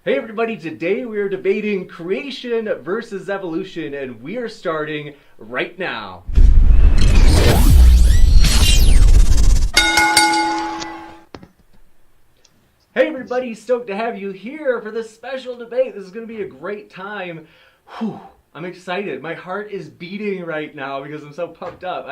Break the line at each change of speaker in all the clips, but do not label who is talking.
Hey everybody, today we are debating creation versus evolution, and we are starting right now. Hey everybody, stoked to have you here for this special debate. This is going to be a great time. Whew, I'm excited. My heart is beating right now because I'm so pumped up.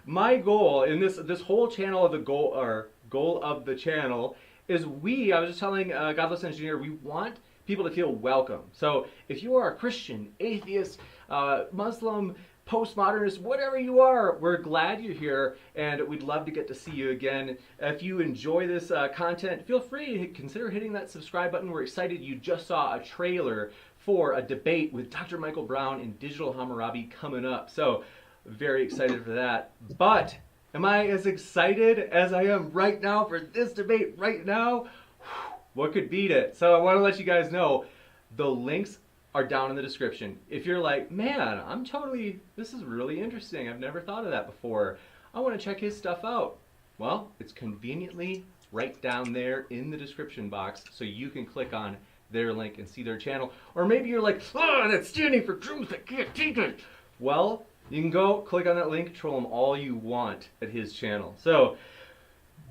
My goal in this whole channel of the goal of the channel is I was just telling Godless Engineer, we want people to feel welcome. So if you are a Christian, atheist, Muslim, postmodernist, whatever you are, we're glad you're here, and we'd love to get to see you again. If you enjoy this content, feel free to consider hitting that subscribe button. We're excited you just saw a trailer for a debate with Dr. Michael Brown and Digital Hammurabi coming up. So very excited for that. But am I as excited as I am right now for this debate right now? What could beat it? So I want to let you guys know the links are down in the description. If you're like, man, this is really interesting. I've never thought of that before. I want to check his stuff out. Well, it's conveniently right down there in the description box, so you can click on their link and see their channel. Or maybe you're like, oh, that's standing for truth. I can't take it. Well, you can go click on that link, troll him all you want at his channel. So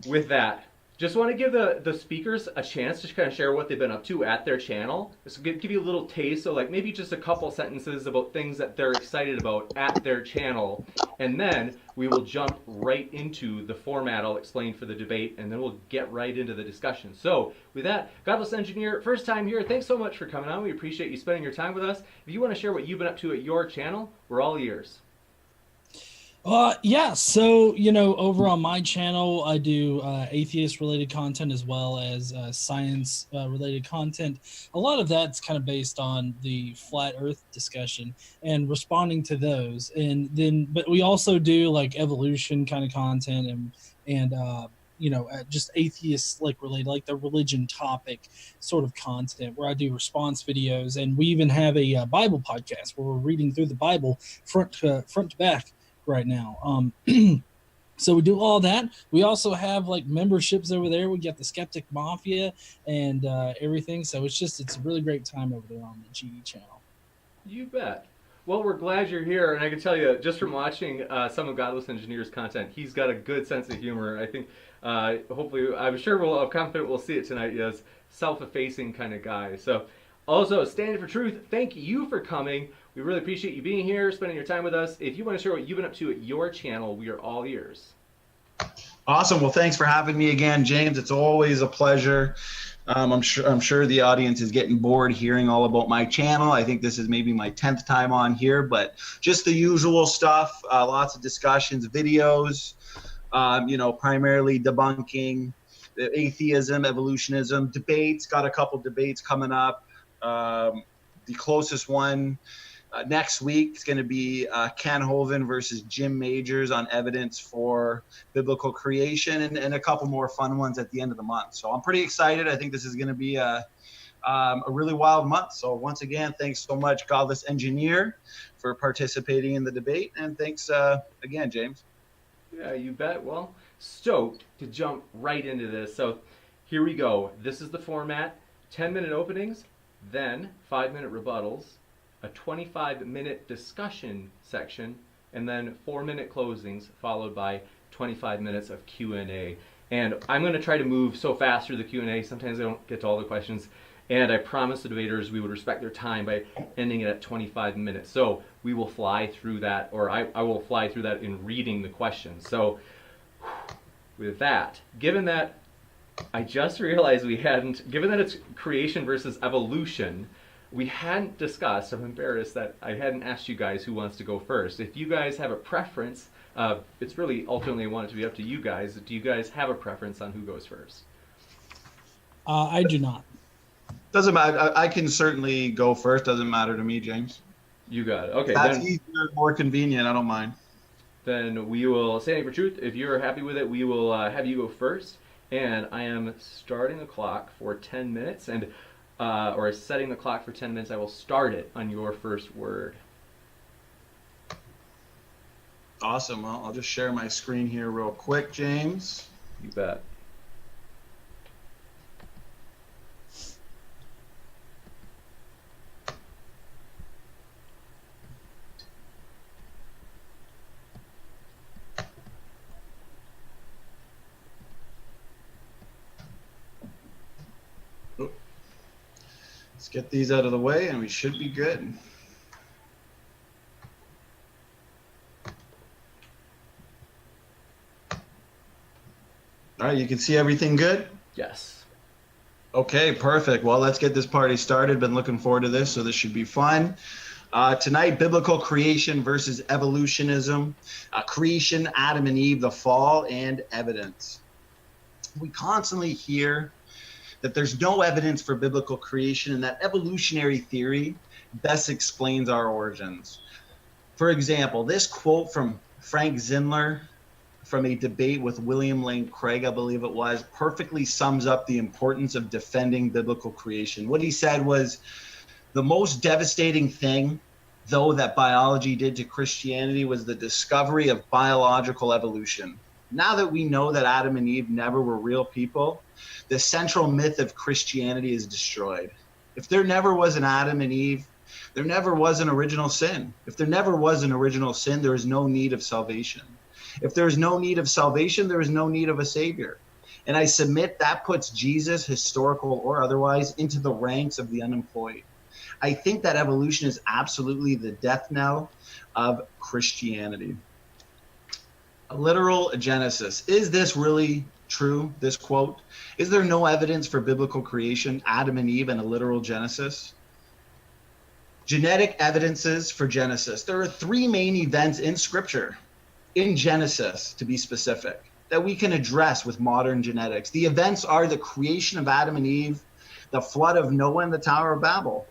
with that, just want to give the speakers a chance to kind of share what they've been up to at their channel. Just give you a little taste, so like maybe just a couple sentences about things that they're excited about at their channel. And then we will jump right into the format I'll explain for the debate, and then we'll get right into the discussion. So with that, Godless Engineer, first time here, thanks so much for coming on. We appreciate you spending your time with us. If you want to share what you've been up to at your channel, we're all ears.
Yeah, so, over on my channel, I do atheist-related content as well as science-related content. A lot of that's kind of based on the flat Earth discussion and responding to those. But we also do like evolution kind of content and just atheist related, like the religion topic sort of content, where I do response videos, and we even have a Bible podcast where we're reading through the Bible front to back right now. So we do all that. We also have like memberships over there. We got the Skeptic Mafia and everything. So it's a really great time over there on the GE channel.
You bet. Well, we're glad you're here, and I can tell you, just from watching some of Godless Engineer's content, he's got a good sense of humor. I think, hopefully, I'm confident we'll see it tonight. He is self-effacing kind of guy. So, also, standing for truth, thank you for coming. We really appreciate you being here, spending your time with us. If you want to share what you've been up to at your channel, we are all ears.
Awesome. Well, thanks for having me again, James. It's always a pleasure. I'm sure the audience is getting bored hearing all about my channel. I think this is maybe my 10th time on here, but just the usual stuff, lots of discussions, videos, primarily debunking atheism, evolutionism, debates, got a couple debates coming up. The closest one next week is going to be Ken Hovind versus Jim Majors on evidence for biblical creation, and a couple more fun ones at the end of the month. So I'm pretty excited. I think this is going to be a really wild month. So once again, thanks so much, Godless Engineer, for participating in the debate, and thanks again, James.
Yeah, you bet. Well, stoked to jump right into this. So here we go. This is the format: 10-minute openings, then 5-minute rebuttals, a 25-minute discussion section, and then 4-minute closings, followed by 25 minutes of Q&A. And I'm going to try to move so fast through the Q&A, sometimes I don't get to all the questions, and I promised the debaters we would respect their time by ending it at 25 minutes. So we will fly through that, or I will fly through that in reading the questions. So with that, given that I just realized given that it's creation versus evolution, we hadn't discussed, I'm embarrassed that I hadn't asked you guys who wants to go first. If you guys have a preference, it's really ultimately want it to be up to you guys. Do you guys have a preference on who goes first?
I do not.
Doesn't matter. I can certainly go first. Doesn't matter to me, James.
You got it. Okay.
That's easier, more convenient. I don't mind.
Then we will, standing for truth, if you're happy with it, we will have you go first. And I am starting the clock for 10 minutes, or setting the clock for 10 minutes. I will start it on your first word.
Awesome. Well, I'll just share my screen here real quick, James.
You bet.
Let's get these out of the way and we should be good. All right, you can see everything good?
Yes.
Okay, perfect. Well, let's get this party started. Been looking forward to this, so this should be fun. Tonight, biblical creation versus evolutionism. Creation, Adam and Eve, the fall, and evidence. We constantly hear that there's no evidence for biblical creation and that evolutionary theory best explains our origins. For example, this quote from Frank Zindler from a debate with William Lane Craig, I believe it was, perfectly sums up the importance of defending biblical creation. What he said was, the most devastating thing, though, that biology did to Christianity was the discovery of biological evolution. Now that we know that Adam and Eve never were real people, the central myth of Christianity is destroyed. If there never was an Adam and Eve, there never was an original sin. If there never was an original sin, there is no need of salvation. If there is no need of salvation, there is no need of a savior. And I submit that puts Jesus, historical or otherwise, into the ranks of the unemployed. I think that evolution is absolutely the death knell of Christianity. A literal Genesis. Is this really true, this quote? Is there no evidence for biblical creation, Adam and Eve, and a literal Genesis? Genetic evidences for Genesis. There are three main events in Scripture, in Genesis to be specific, that we can address with modern genetics. The events are the creation of Adam and Eve, the flood of Noah, and the Tower of Babel.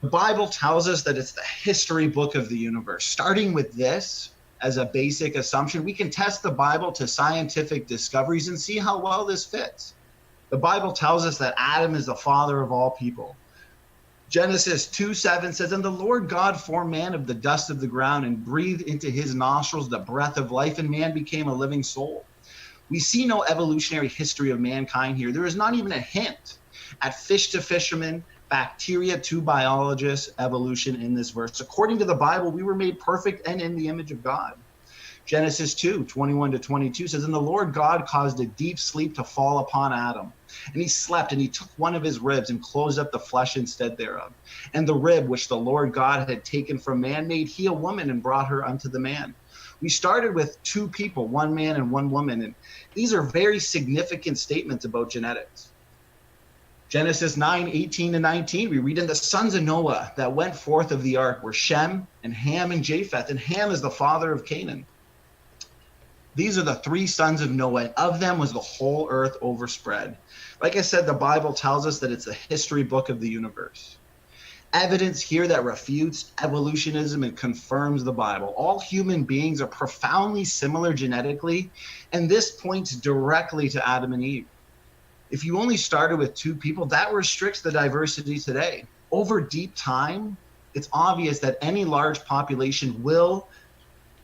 The Bible tells us that it's the history book of the universe. Starting with this as a basic assumption, we can test the Bible to scientific discoveries and see how well this fits. The Bible tells us that Adam is the father of all people. Genesis 2:7 says, and the Lord God formed man of the dust of the ground and breathed into his nostrils the breath of life, and man became a living soul. We see no evolutionary history of mankind here. There is not even a hint at fish to fisherman, bacteria to biologists, evolution in this verse. According to the Bible, we were made perfect and in the image of God. Genesis 2:21-22 says, and the Lord God caused a deep sleep to fall upon Adam. And he slept, and he took one of his ribs and closed up the flesh instead thereof. And the rib which the Lord God had taken from man made he a woman and brought her unto the man. We started with two people, one man and one woman. And these are very significant statements about genetics. Genesis 9:18-19, we read, and the sons of Noah that went forth of the ark were Shem and Ham and Japheth. And Ham is the father of Canaan. These are the three sons of Noah, and of them was the whole earth overspread. Like I said, the Bible tells us that it's the history book of the universe. Evidence here that refutes evolutionism and confirms the Bible. All human beings are profoundly similar genetically, and this points directly to Adam and Eve. If you only started with two people, that restricts the diversity today. Over deep time, it's obvious that any large population will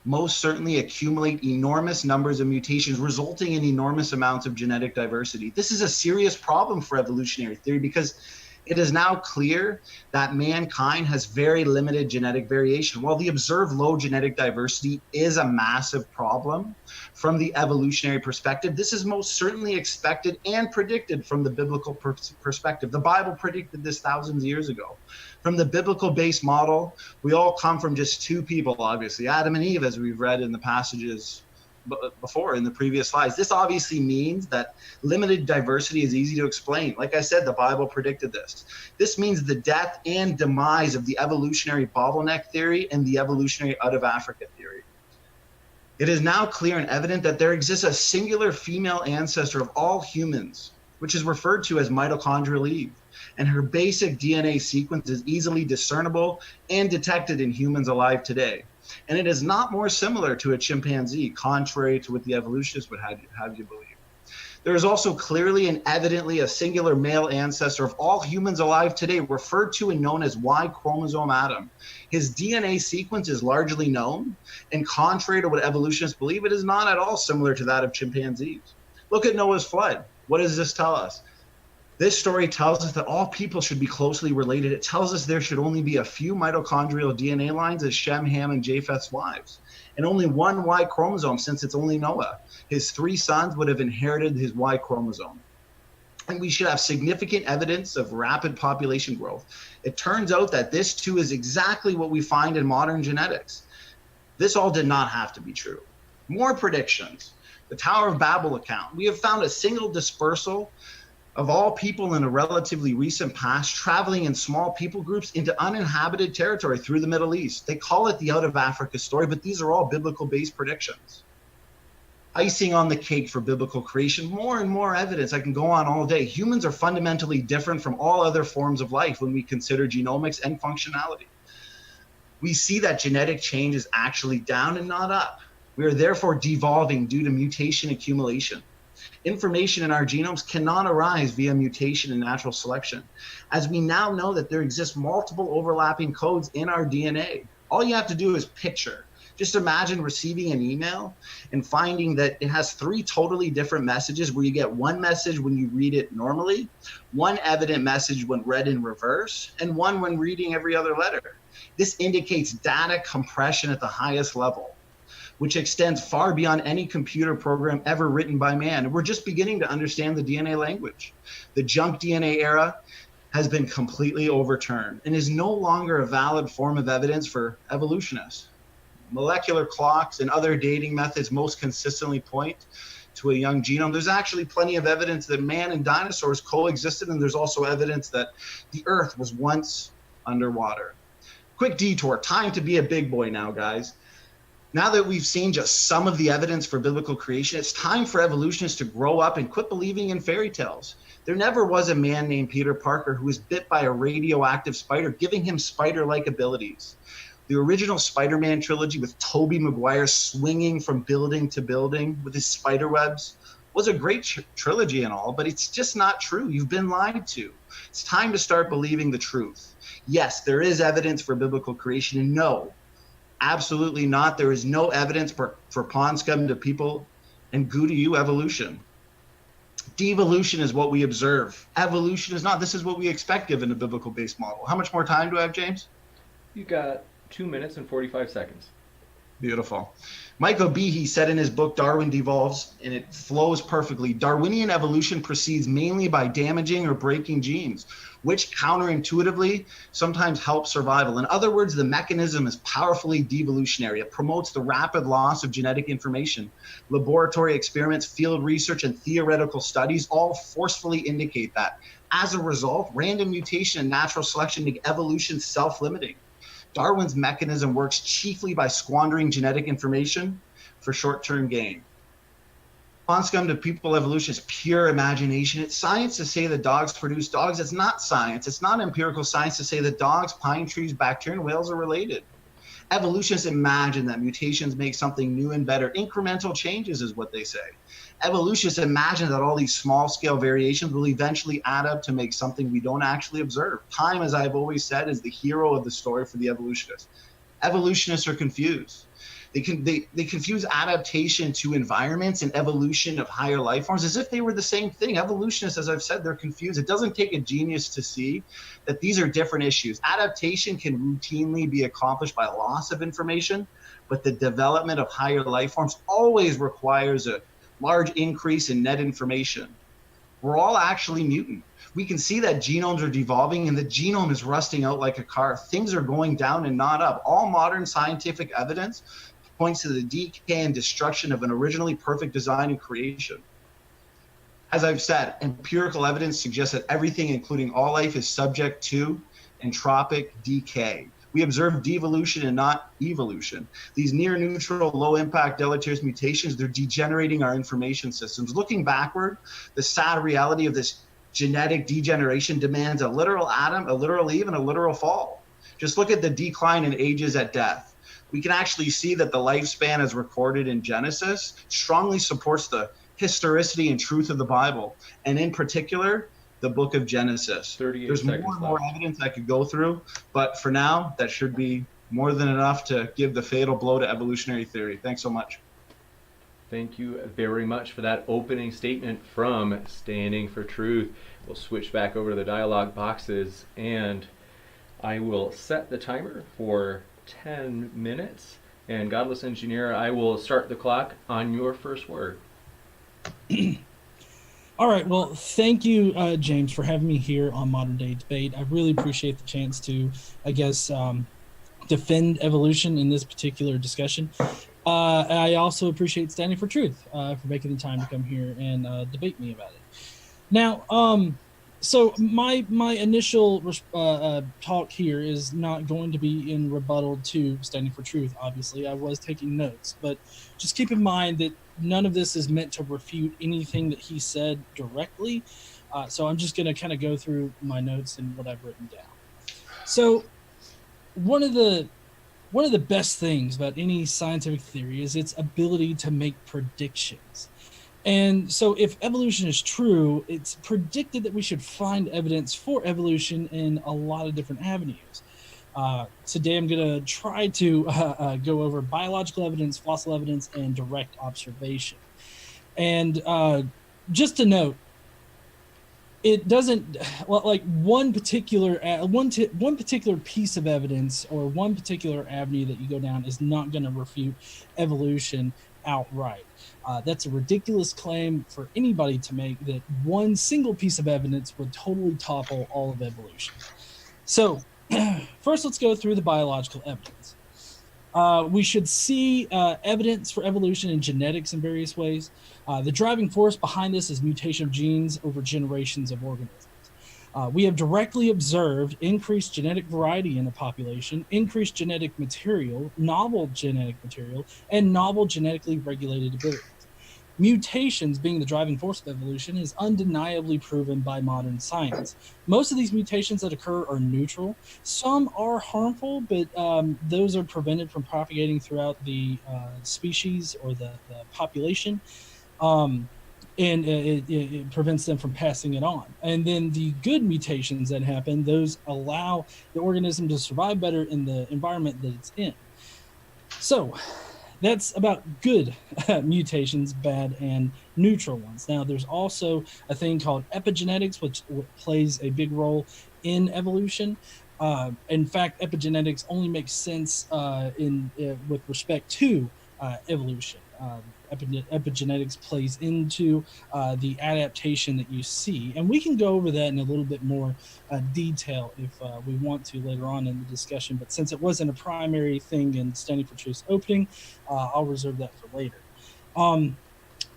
most certainly accumulate enormous numbers of mutations, resulting in enormous amounts of genetic diversity. This is a serious problem for evolutionary theory because it is now clear that mankind has very limited genetic variation. While the observed low genetic diversity is a massive problem from the evolutionary perspective, this is most certainly expected and predicted from the biblical perspective. The Bible predicted this thousands of years ago. From the biblical base model, we all come from just two people, obviously, Adam and Eve, as we've read in the passages before in the previous slides. This obviously means that limited diversity is easy to explain. Like I said, the Bible predicted this. This means the death and demise of the evolutionary bottleneck theory and the evolutionary out of Africa theory. It is now clear and evident that there exists a singular female ancestor of all humans, which is referred to as mitochondrial Eve, and her basic DNA sequence is easily discernible and detected in humans alive today. And it is not more similar to a chimpanzee, contrary to what the evolutionists would have you believe. There is also clearly and evidently a singular male ancestor of all humans alive today, referred to and known as Y chromosome Adam. His DNA sequence is largely known, and contrary to what evolutionists believe, it is not at all similar to that of chimpanzees. Look at Noah's flood. What does this tell us? This story tells us that all people should be closely related. It tells us there should only be a few mitochondrial DNA lines as Shem, Ham, and Japheth's wives, and only one Y chromosome since it's only Noah. His three sons would have inherited his Y chromosome. and we should have significant evidence of rapid population growth. It turns out that this too is exactly what we find in modern genetics. This all did not have to be true. More predictions. The Tower of Babel account. We have found a single dispersal of all people in a relatively recent past traveling in small people groups into uninhabited territory through the Middle East. They call it the Out of Africa story, but these are all biblical-based predictions. Icing on the cake for biblical creation, more and more evidence. I can go on all day. Humans are fundamentally different from all other forms of life when we consider genomics and functionality. We see that genetic change is actually down and not up. We are therefore devolving due to mutation accumulation. Information in our genomes cannot arise via mutation and natural selection, as we now know that there exist multiple overlapping codes in our DNA. All you have to do is picture. Just imagine receiving an email and finding that it has 3 totally different messages, where you get one message when you read it normally, one evident message when read in reverse, and one when reading every other letter. This indicates data compression at the highest level, which extends far beyond any computer program ever written by man. And we're just beginning to understand the DNA language. The junk DNA era has been completely overturned and is no longer a valid form of evidence for evolutionists. Molecular clocks and other dating methods most consistently point to a young genome. There's actually plenty of evidence that man and dinosaurs coexisted, and there's also evidence that the Earth was once underwater. Quick detour, time to be a big boy now, guys. Now that we've seen just some of the evidence for biblical creation, it's time for evolutionists to grow up and quit believing in fairy tales. There never was a man named Peter Parker who was bit by a radioactive spider, giving him spider-like abilities. The original Spider-Man trilogy with Tobey Maguire swinging from building to building with his spider webs was a great trilogy and all, but it's just not true. You've been lied to. It's time to start believing the truth. Yes, there is evidence for biblical creation, and no, absolutely not. There is no evidence for pond scum to people and goo to you evolution. Devolution is what we observe. Evolution is not. This is what we expect given a biblical-based model. How much more time do I have, James?
You got 2 minutes and 45 seconds.
Beautiful. Michael Behe said in his book, Darwin Devolves, and it flows perfectly, Darwinian evolution proceeds mainly by damaging or breaking genes, which counterintuitively sometimes help survival. In other words, the mechanism is powerfully devolutionary. It promotes the rapid loss of genetic information. Laboratory experiments, field research, and theoretical studies all forcefully indicate that. As a result, random mutation and natural selection make evolution self-limiting. Darwin's mechanism works chiefly by squandering genetic information for short-term gain. Pond scum to people evolution is pure imagination. It's science to say that dogs produce dogs. It's not science. It's not empirical science to say that dogs, pine trees, bacteria, and whales are related. Evolutionists imagine that mutations make something new and better. Incremental changes is what they say. Evolutionists imagine that all these small-scale variations will eventually add up to make something we don't actually observe. Time, as I've always said, is the hero of the story for the evolutionists. Evolutionists are confused. They confuse adaptation to environments and evolution of higher life forms as if they were the same thing. Evolutionists, as I've said, they're confused. It doesn't take a genius to see that these are different issues. Adaptation can routinely be accomplished by loss of information, but the development of higher life forms always requires a large increase in net information. We're all actually mutant. We can see that genomes are devolving and the genome is rusting out like a car. Things are going down and not up. All modern scientific evidence points to the decay and destruction of an originally perfect design and creation. As I've said, empirical evidence suggests that everything, including all life, is subject to entropic decay. We observe devolution and not evolution. These near neutral, low impact, deleterious mutations, they're degenerating our information systems. Looking backward, the sad reality of this genetic degeneration demands a literal Adam, a literal Eve, and a literal fall. Just look at the decline in ages at death. We can actually see that the lifespan as recorded in Genesis strongly supports the historicity and truth of the Bible, and in particular, the book of Genesis. There's more and more evidence I could go through, but for now, that should be more than enough to give the fatal blow to evolutionary theory. Thanks so much.
Thank you very much for that opening statement from Standing for Truth. We'll switch back over to the dialogue boxes, and I will set the timer for 10 minutes. And Godless Engineer, I will start the clock on your first word.
All right. Well, thank you, James, for having me here on Modern Day Debate. I really appreciate the chance to, I guess, defend evolution in this particular discussion. I also appreciate Standing for Truth for making the time to come here and debate me about it. Now, so my initial talk here is not going to be in rebuttal to Standing for Truth. Obviously, I was taking notes, but just keep in mind that none of this is meant to refute anything that he said directly. So I'm just going to kind of go through my notes and what I've written down. So one of the best things about any scientific theory is its ability to make predictions. And so if evolution is true, it's predicted that we should find evidence for evolution in a lot of different avenues. Today, I'm going to try to go over biological evidence, fossil evidence, and direct observation. And just to note, it doesn't like one particular piece of evidence or one particular avenue that you go down is not going to refute evolution outright. That's a ridiculous claim for anybody to make, that one single piece of evidence would totally topple all of evolution. So first, let's go through the biological evidence. We should see evidence for evolution in genetics in various ways. The driving force behind this is mutation of genes over generations of organisms. We have directly observed increased genetic variety in the population, increased genetic material, novel genetic material, and novel genetically regulated abilities. Mutations being the driving force of evolution is undeniably proven by modern science. Most of these mutations that occur are neutral. Some are harmful, but those are prevented from propagating throughout the species or the population. And it prevents them from passing it on. And then the good mutations that happen, those allow the organism to survive better in the environment that it's in. So that's about good mutations, bad and neutral ones. Now, there's also a thing called epigenetics, which plays a big role in evolution. In fact, epigenetics only makes sense with respect to evolution. Epigenetics plays into the adaptation that you see, and we can go over that in a little bit more detail if we want to later on in the discussion, but since it wasn't a primary thing in Standing for Truth's opening, I'll reserve that for later.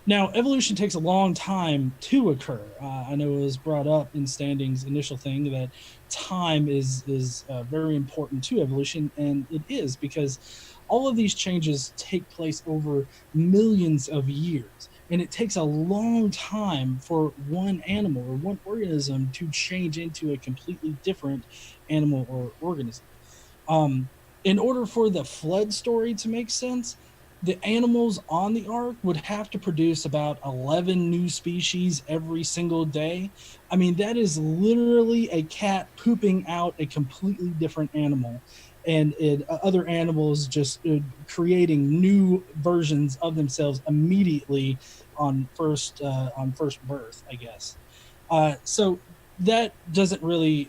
Now, evolution takes a long time to occur. I know it was brought up in Standing's initial thing that time is very important to evolution, and it is, because all of these changes take place over millions of years, and it takes a long time for one animal or one organism to change into a completely different animal or organism. In order for the flood story to make sense, the animals on the ark would have to produce about 11 new species every single day. I mean, that is literally a cat pooping out a completely different animal, and other animals just creating new versions of themselves immediately on first birth, I guess. So that doesn't really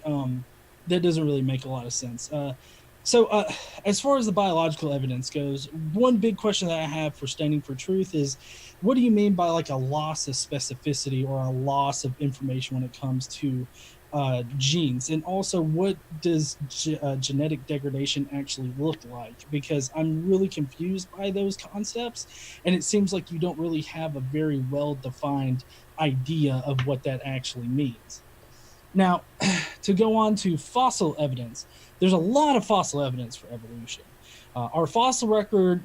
make a lot of sense. So as far as the biological evidence goes, one big question that I have for Standing for Truth is, what do you mean by like a loss of specificity or a loss of information when it comes to genes? And also, what does genetic degradation actually look like? Because I'm really confused by those concepts, and it seems like you don't really have a very well-defined idea of what that actually means. Now, to go on to fossil evidence, there's a lot of fossil evidence for evolution. Our fossil record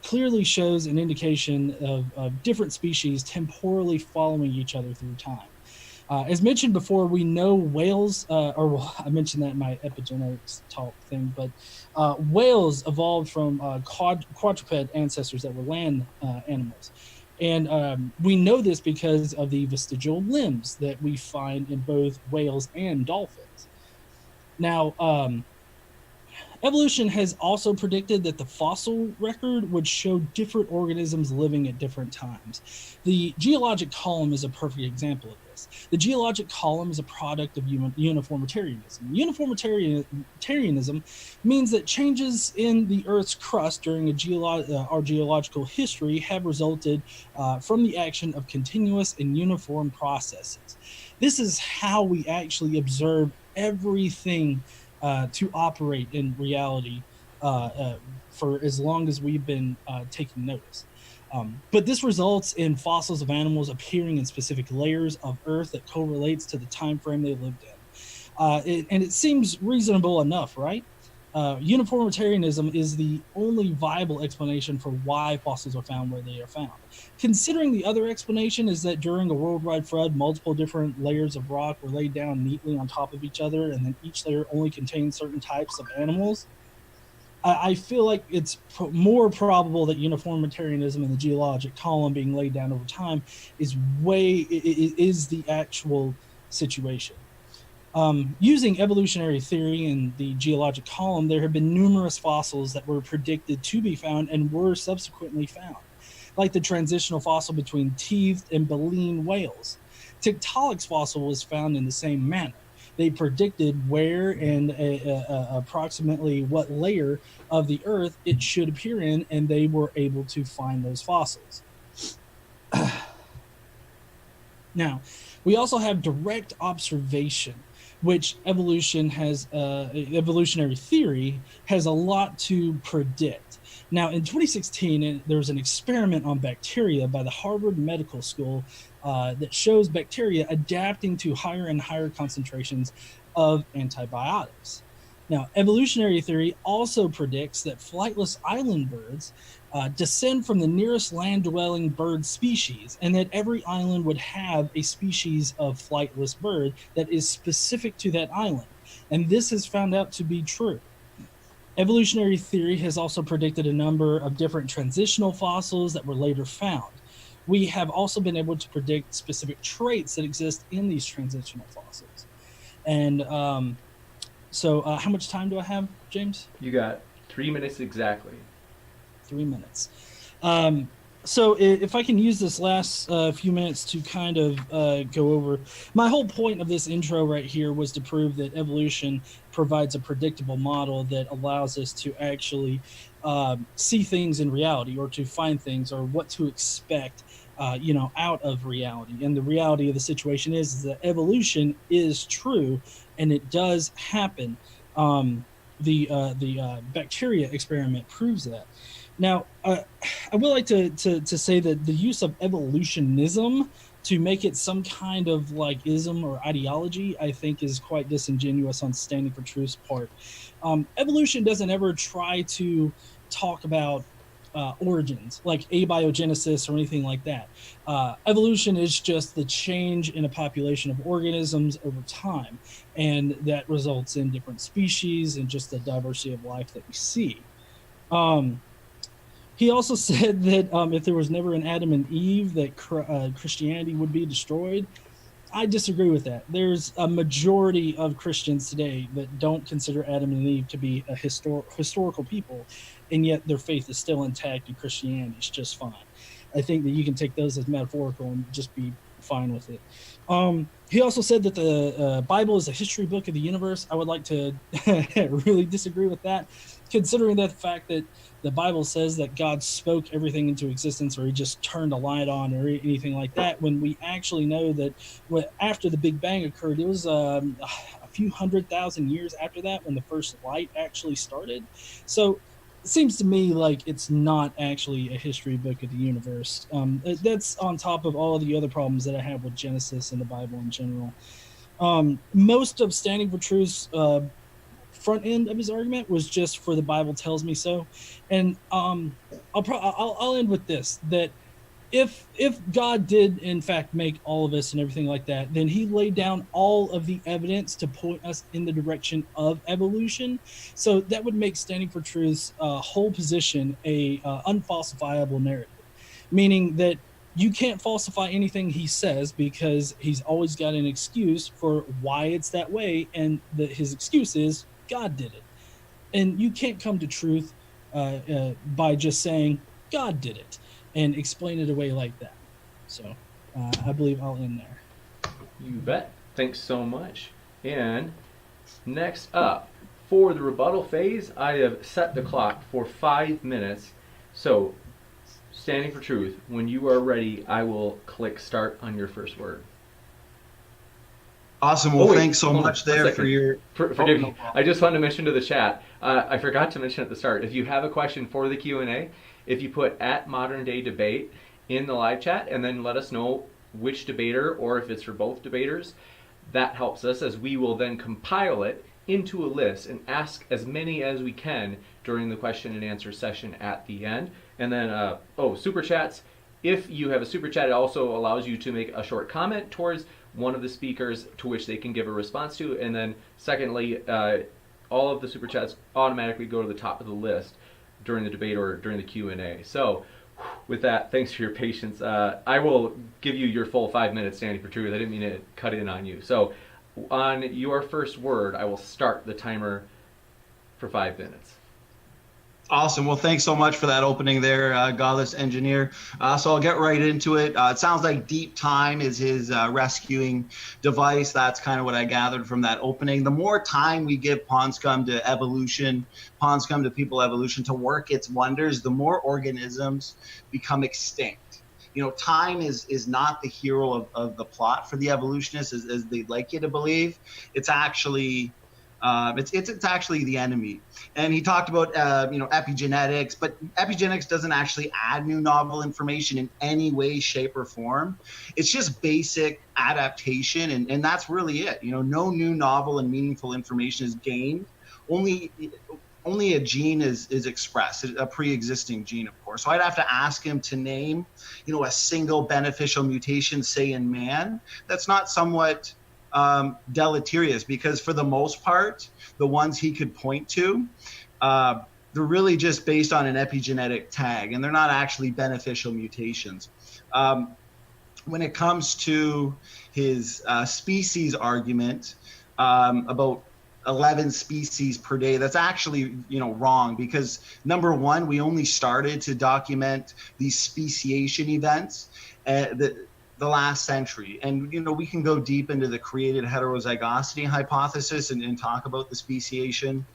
clearly shows an indication of different species temporally following each other through time. As mentioned before, we know whales, I mentioned that in my epigenetics talk thing, but whales evolved from quadruped ancestors that were land animals. And we know this because of the vestigial limbs that we find in both whales and dolphins. Now, evolution has also predicted that the fossil record would show different organisms living at different times. The geologic column is a perfect example of this. this. The geologic column is a product of uniformitarianism. Uniformitarianism means that changes in the Earth's crust during our geological history have resulted from the action of continuous and uniform processes. This is how we actually observe everything to operate in reality for as long as we've been taking notice. But this results in fossils of animals appearing in specific layers of Earth that correlates to the time frame they lived in. And it seems reasonable enough, right? Uniformitarianism is the only viable explanation for why fossils are found where they are found. Considering the other explanation is that during a worldwide flood, multiple different layers of rock were laid down neatly on top of each other, and then each layer only contained certain types of animals. I feel like it's more probable that uniformitarianism and the geologic column being laid down over time is the actual situation. Using evolutionary theory and the geologic column, there have been numerous fossils that were predicted to be found and were subsequently found, like the transitional fossil between teethed and baleen whales. Tiktaalik's fossil was found in the same manner. They predicted where and approximately what layer of the Earth it should appear in, and they were able to find those fossils. Now, we also have direct observation, which evolutionary theory has a lot to predict. Now, in 2016, there was an experiment on bacteria by the Harvard Medical School that shows bacteria adapting to higher and higher concentrations of antibiotics. Now, evolutionary theory also predicts that flightless island birds descend from the nearest land-dwelling bird species, and that every island would have a species of flightless bird that is specific to that island. And this has found out to be true. Evolutionary theory has also predicted a number of different transitional fossils that were later found. We have also been able to predict specific traits that exist in these transitional fossils. And so how much time do I have, James?
You got 3 minutes exactly.
3 minutes. So if I can use this last few minutes to kind of go over, my whole point of this intro right here was to prove that evolution provides a predictable model that allows us to actually see things in reality, or to find things, or what to expect out of reality. And the reality of the situation is that evolution is true, and it does happen. The bacteria experiment proves that. Now, I would like to say that the use of evolutionism to make it some kind of like ism or ideology, I think, is quite disingenuous on Standing for Truth's part. Evolution doesn't ever try to talk about origins, like abiogenesis or anything like that. Evolution is just the change in a population of organisms over time, and that results in different species and just the diversity of life that we see. He also said that if there was never an Adam and Eve, that Christianity would be destroyed. I disagree with that. There's a majority of Christians today that don't consider Adam and Eve to be a historical people, and yet their faith is still intact, and Christianity is just fine. I think that you can take those as metaphorical and just be fine with it. He also said that the Bible is a history book of the universe. I would like to really disagree with that, considering the fact that the Bible says that God spoke everything into existence, or he just turned a light on, or anything like that, when we actually know that after the Big Bang occurred, it was a few 100,000 years after that when the first light actually started. So it seems to me like it's not actually a history book of the universe. That's on top of all of the other problems that I have with Genesis and the Bible in general. Most of Standing for Truth's front end of his argument was just for the Bible tells me so. And I'll end with this, that if God did in fact make all of us and everything like that, then he laid down all of the evidence to point us in the direction of evolution. So that would make Standing for Truth's whole position a unfalsifiable narrative, meaning that you can't falsify anything he says, because he's always got an excuse for why it's that way, and his excuse is God did it. And you can't come to truth by just saying God did it and explain it away like that. So I believe I'll end there.
You bet. Thanks so much. And next up, for the rebuttal phase, I have set the clock for 5 minutes. So, standing for truth, when you are ready, I will click start on your first word.
Awesome. Well, thanks so much there for your.
Forgive me. I just wanted to mention to the chat. I forgot to mention at the start. If you have a question for the Q&A, if you put @modern-day-debate in the live chat and then let us know which debater or if it's for both debaters, that helps us as we will then compile it into a list and ask as many as we can during the question and answer session at the end. And then, super chats. If you have a super chat, it also allows you to make a short comment towards one of the speakers to which they can give a response to. And then secondly, all of the super chats automatically go to the top of the list during the debate or during the Q&A. So with that, thanks for your patience. I will give you your full 5 minutes standing for truth. I didn't mean to cut in on you. So on your first word, I will start the timer for 5 minutes.
Awesome. Well, thanks so much for that opening there, Godless Engineer. So I'll get right into it. It sounds like deep time is his rescuing device. That's kind of what I gathered from that opening. The more time we give Ponscum to evolution, Ponscum to people evolution to work its wonders, the more organisms become extinct. You know, time is not the hero of the plot for the evolutionists, as they'd like you to believe. It's actually it's actually the enemy. And he talked about epigenetics, but epigenetics doesn't actually add new novel information in any way, shape, or form. It's just basic adaptation, and that's really it. You know, no new novel and meaningful information is gained. Only a gene is expressed, a pre-existing gene, of course. So I'd have to ask him to name, a single beneficial mutation, say in man, that's not somewhat deleterious, because for the most part, the ones he could point to, they're really just based on an epigenetic tag, and they're not actually beneficial mutations. When it comes to his species argument about 11 species per day, that's actually wrong, because number one, we only started to document these speciation events the last century. And, we can go deep into the created heterozygosity hypothesis and talk about the speciation,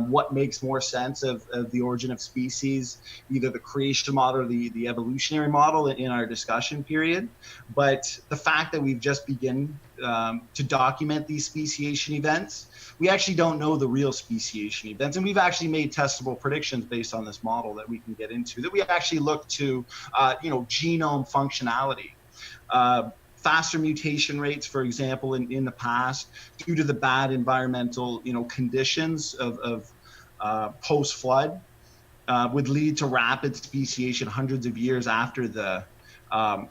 what makes more sense of the origin of species, either the creation model or the evolutionary model in our discussion period. But the fact that we've just begun to document these speciation events, we actually don't know the real speciation events. And we've actually made testable predictions based on this model that we can get into, that we actually look to, genome functionality. Faster mutation rates, for example, in the past, due to the bad environmental, conditions of post-flood, would lead to rapid speciation hundreds of years after the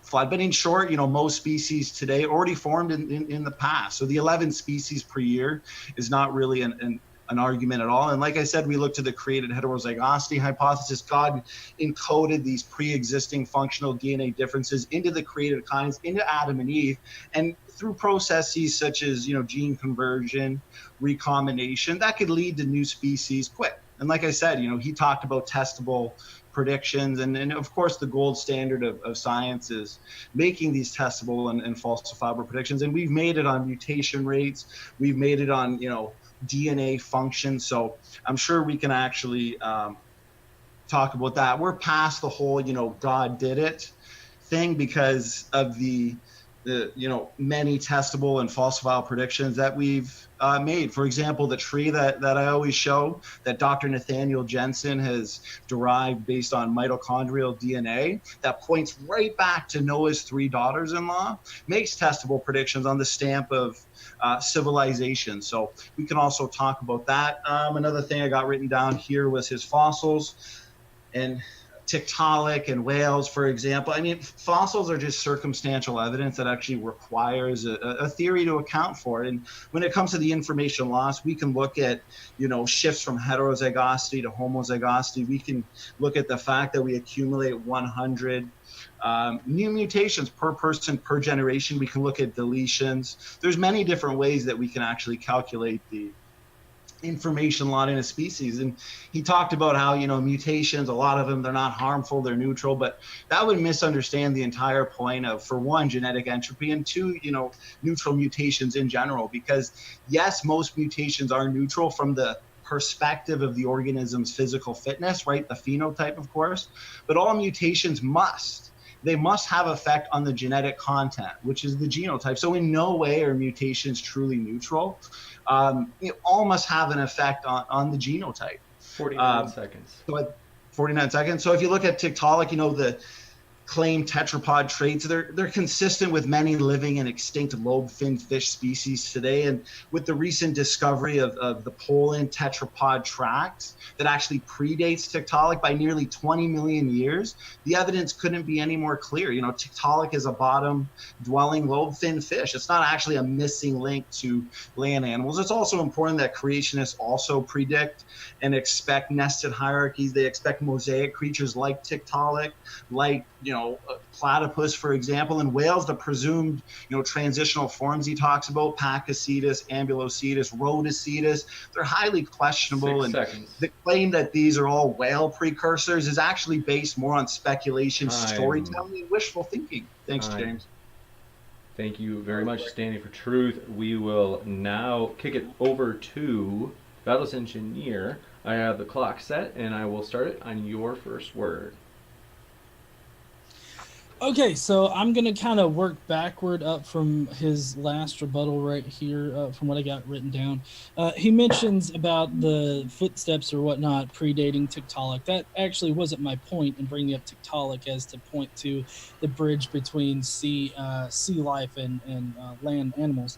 flood. But in short, most species today already formed in the past. So the 11 species per year is not really an argument at all. And like I said, we look to the created heterozygosity hypothesis. God encoded these pre-existing functional DNA differences into the created kinds, into Adam and Eve, and through processes such as gene conversion, recombination, that could lead to new species quick. And like I said, he talked about testable predictions, and of course the gold standard of science is making these testable and falsifiable predictions. And we've made it on mutation rates, we've made it on DNA function. So I'm sure we can actually talk about that. We're past the whole, God did it thing, because of the many testable and falsifiable predictions that we've made. For example, the tree that I always show, that Dr. Nathaniel Jensen has derived based on mitochondrial DNA, that points right back to Noah's 3 daughters-in-law, makes testable predictions on the stamp of civilization. So we can also talk about that. Another thing I got written down here was his fossils and Tiktaalik and whales, for example. I mean, fossils are just circumstantial evidence that actually requires a theory to account for it. And when it comes to the information loss, we can look at, shifts from heterozygosity to homozygosity. We can look at the fact that we accumulate 100 new mutations per person per generation. We can look at deletions. There's many different ways that we can actually calculate the information lot in a species. And he talked about how, mutations, a lot of them, they're not harmful, they're neutral, but that would misunderstand the entire point of, for one, genetic entropy, and two, neutral mutations in general. Because yes, most mutations are neutral from the perspective of the organism's physical fitness, right? The phenotype, of course, but all mutations they must have effect on the genetic content, which is the genotype. So in no way are mutations truly neutral. All must have an effect on the genotype.
49 seconds.
So 49 seconds. So if you look at Tiktaalik, the claimed tetrapod traits, they're consistent with many living and extinct lobe-finned fish species today. And with the recent discovery of the Poland tetrapod tracks that actually predates Tiktaalik by nearly 20 million years, the evidence couldn't be any more clear. Tiktaalik is a bottom-dwelling lobe-finned fish. It's not actually a missing link to land animals. It's also important that creationists also predict and expect nested hierarchies. They expect mosaic creatures like Tiktaalik, like platypus, for example, and whales, the presumed, transitional forms he talks about, Pakicetus, Ambulocetus, Rhodocetus, they're highly questionable.
6 seconds.
The claim that these are all whale precursors is actually based more on speculation, storytelling, and wishful thinking. Thanks, James.
Thank you very much, Standing for Truth. We will now kick it over to Godless Engineer. I have the clock set, and I will start it on your first word.
Okay, so I'm going to kind of work backward up from his last rebuttal right here, from what I got written down. He mentions about the footsteps or whatnot predating Tiktaalik. That actually wasn't my point in bringing up Tiktaalik as to point to the bridge between sea life and land animals.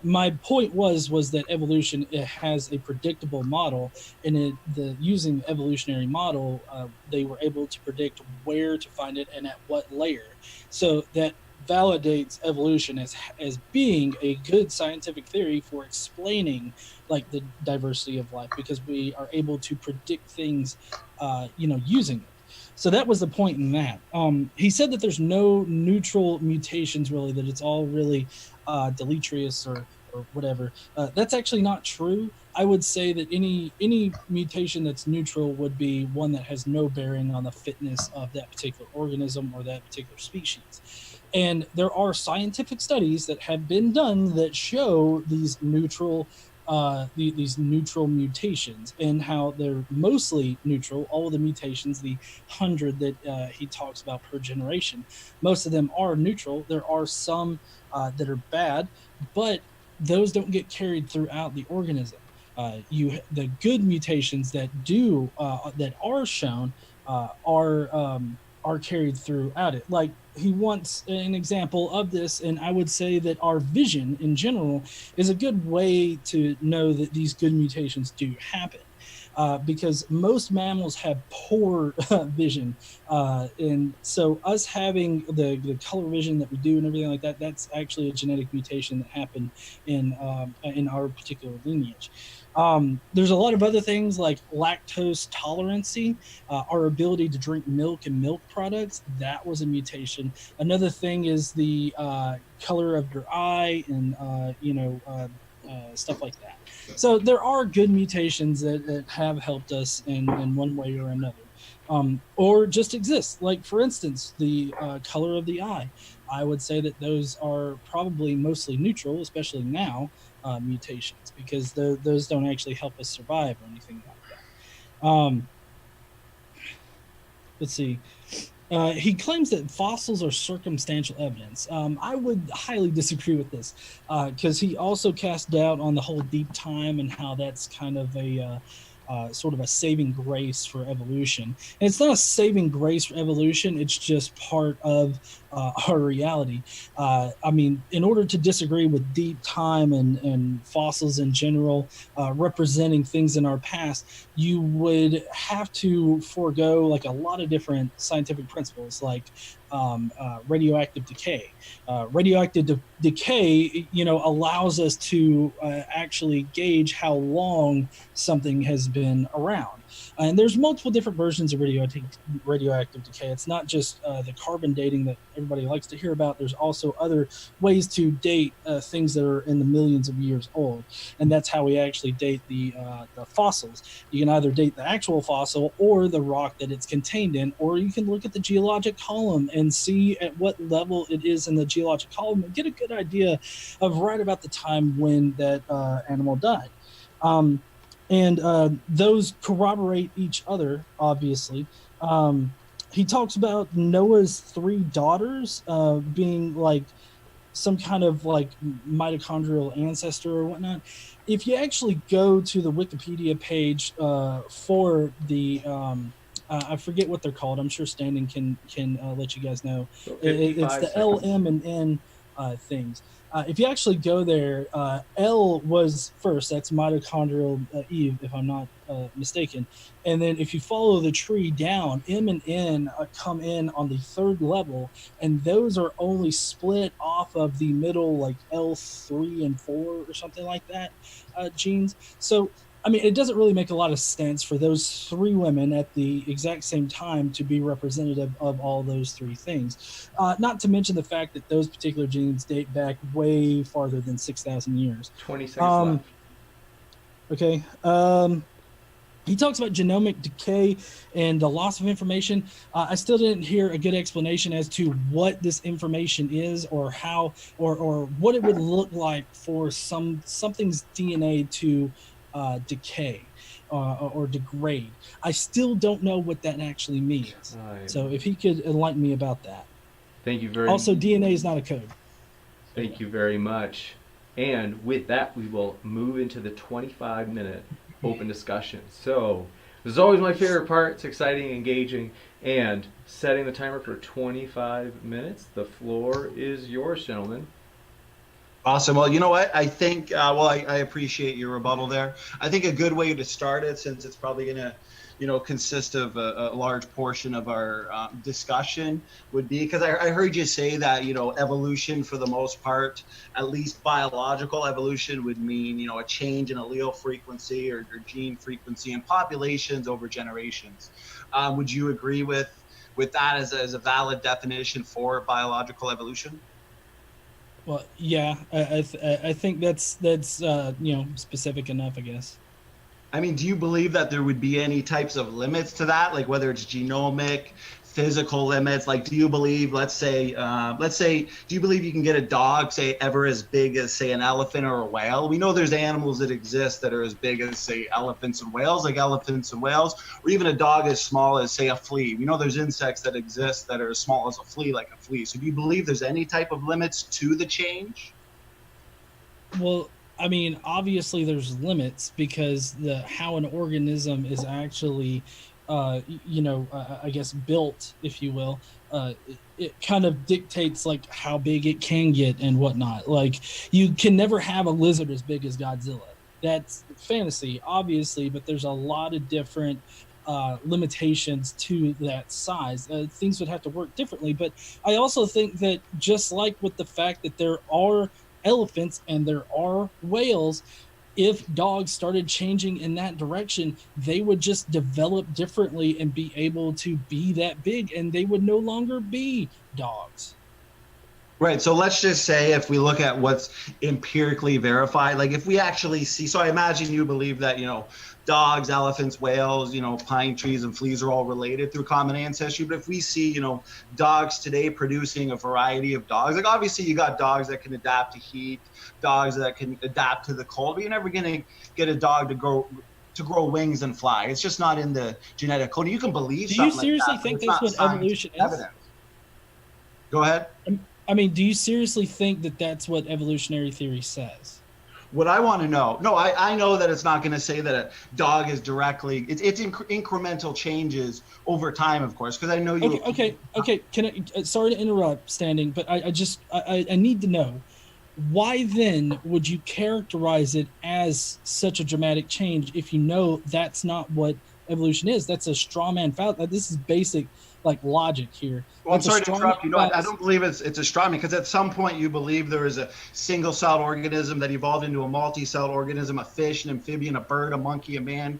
My point was that evolution, it has a predictable model, and using the evolutionary model, they were able to predict where to find it and at what layer. So that validates evolution as being a good scientific theory for explaining like the diversity of life, because we are able to predict things, using it. So that was the point in that. He said that there's no neutral mutations really, that it's all really deleterious or whatever. That's actually not true. I would say that any mutation that's neutral would be one that has no bearing on the fitness of that particular organism or that particular species. And there are scientific studies that have been done that show these neutral mutations and how they're mostly neutral. All of the mutations, the 100 that he talks about per generation, most of them are neutral. There are some that are bad, but those don't get carried throughout the organism. The good mutations that are shown are carried throughout it. Like, he wants an example of this, and I would say that our vision in general is a good way to know that these good mutations do happen. Because most mammals have poor vision. And so us having the color vision that we do and everything like that, that's actually a genetic mutation that happened in our particular lineage. There's a lot of other things like lactose tolerancy, our ability to drink milk and milk products. That was a mutation. Another thing is the color of your eye and, stuff like that. So there are good mutations that have helped us in one way or another, or just exist. Like, for instance, the color of the eye. I would say that those are probably mostly neutral, especially now, mutations, because those don't actually help us survive or anything like that. Let's see. He claims that fossils are circumstantial evidence. I would highly disagree with this, because he also cast doubt on the whole deep time and how that's kind of a sort of a saving grace for evolution. And it's not a saving grace for evolution, it's just part of our reality. I mean, in order to disagree with deep time and fossils in general, representing things in our past, you would have to forego like a lot of different scientific principles, like radioactive decay. Radioactive decay, allows us to actually gauge how long something has been around. And there's multiple different versions of radioactive decay. It's not just the carbon dating that everybody likes to hear about. There's also other ways to date things that are in the millions of years old, and that's how we actually date the fossils. You can either date the actual fossil or the rock that it's contained in, or you can look at the geologic column and see at what level it is in the geologic column and get a good idea of right about the time when that animal died. And those corroborate each other, obviously. He talks about Noah's 3 daughters being like some kind of like mitochondrial ancestor or whatnot. If you actually go to the Wikipedia page for the I forget what they're called. I'm sure Standing can let you guys know. It's the L, M, and N things. If you actually go there, L was first. That's mitochondrial Eve, if I'm not mistaken. And then if you follow the tree down, M and N come in on the 3rd level, and those are only split off of the middle, like L3 and 4 or something like that, genes. So I mean, it doesn't really make a lot of sense for those 3 women at the exact same time to be representative of all those 3 things. Not to mention the fact that those particular genes date back way farther than 6,000 years.
20 seconds left.
Okay. He talks about genomic decay and the loss of information. I still didn't hear a good explanation as to what this information is, or how, or what it would look like for something's DNA to decay or degrade. I still don't know what that actually means. So if he could enlighten me about that.
Thank you very much.
Also, DNA is not a code.
Thank you very much. And with that, we will move into the 25-minute open discussion. So this is always my favorite part. It's exciting, engaging, and setting the timer for 25 minutes. The floor is yours, gentlemen.
Awesome. Well, you know what? I think, I appreciate your rebuttal there. I think a good way to start it, since it's probably going to, consist of a large portion of our discussion, would be, because I heard you say that, evolution for the most part, at least biological evolution, would mean, a change in allele frequency or gene frequency in populations over generations. Would you agree with that as a valid definition for biological evolution?
Well, yeah, I think that's specific enough, I guess.
I mean, do you believe that there would be any types of limits to that, like whether it's genomic, physical limits? Like, do you believe, let's say, do you believe you can get a dog, say, ever as big as, say, an elephant or a whale? We know there's animals that exist that are as big as, say, elephants and whales, or even a dog as small as, say, a flea. We know there's insects that exist that are as small as a flea, like a flea. So do you believe there's any type of limits to the change?
Well, I mean, obviously there's limits, because how an organism is actually, I guess built, if you will, it kind of dictates like how big it can get and whatnot. Like, you can never have a lizard as big as Godzilla. That's fantasy, obviously, but there's a lot of different limitations to that size. Things would have to work differently. But I also think that, just like with the fact that there are elephants and there are whales, if dogs started changing in that direction, they would just develop differently and be able to be that big, and they would no longer be dogs.
Right. So let's just say, if we look at what's empirically verified, like if we actually see, so I imagine you believe that, dogs, elephants, whales, pine trees and fleas are all related through common ancestry. But if we see, dogs today producing a variety of dogs, like obviously you got dogs that can adapt to heat, dogs that can adapt to the cold, but you're never going to get a dog to grow wings and fly. It's just not in the genetic code. You can believe something like that.
Do you seriously think that's what evolution is?
Evidence. Go ahead.
I mean, do you seriously think that that's what evolutionary theory says?
What I want to know, no, I know that it's not going to say that a dog is directly, it's incremental changes over time, of course, because I know you.
Okay. Can I, sorry to interrupt, Standing, but I need to know, why then would you characterize it as such a dramatic change if you know that's not what evolution is? That's a straw man fallacy. This is basic like logic here.
Well, I'm
It's a
sorry to
straw
interrupt you. No,
man
I don't believe it's a straw man, because at some point you believe there is a single-celled organism that evolved into a multi-celled organism, a fish, an amphibian, a bird, a monkey, a man.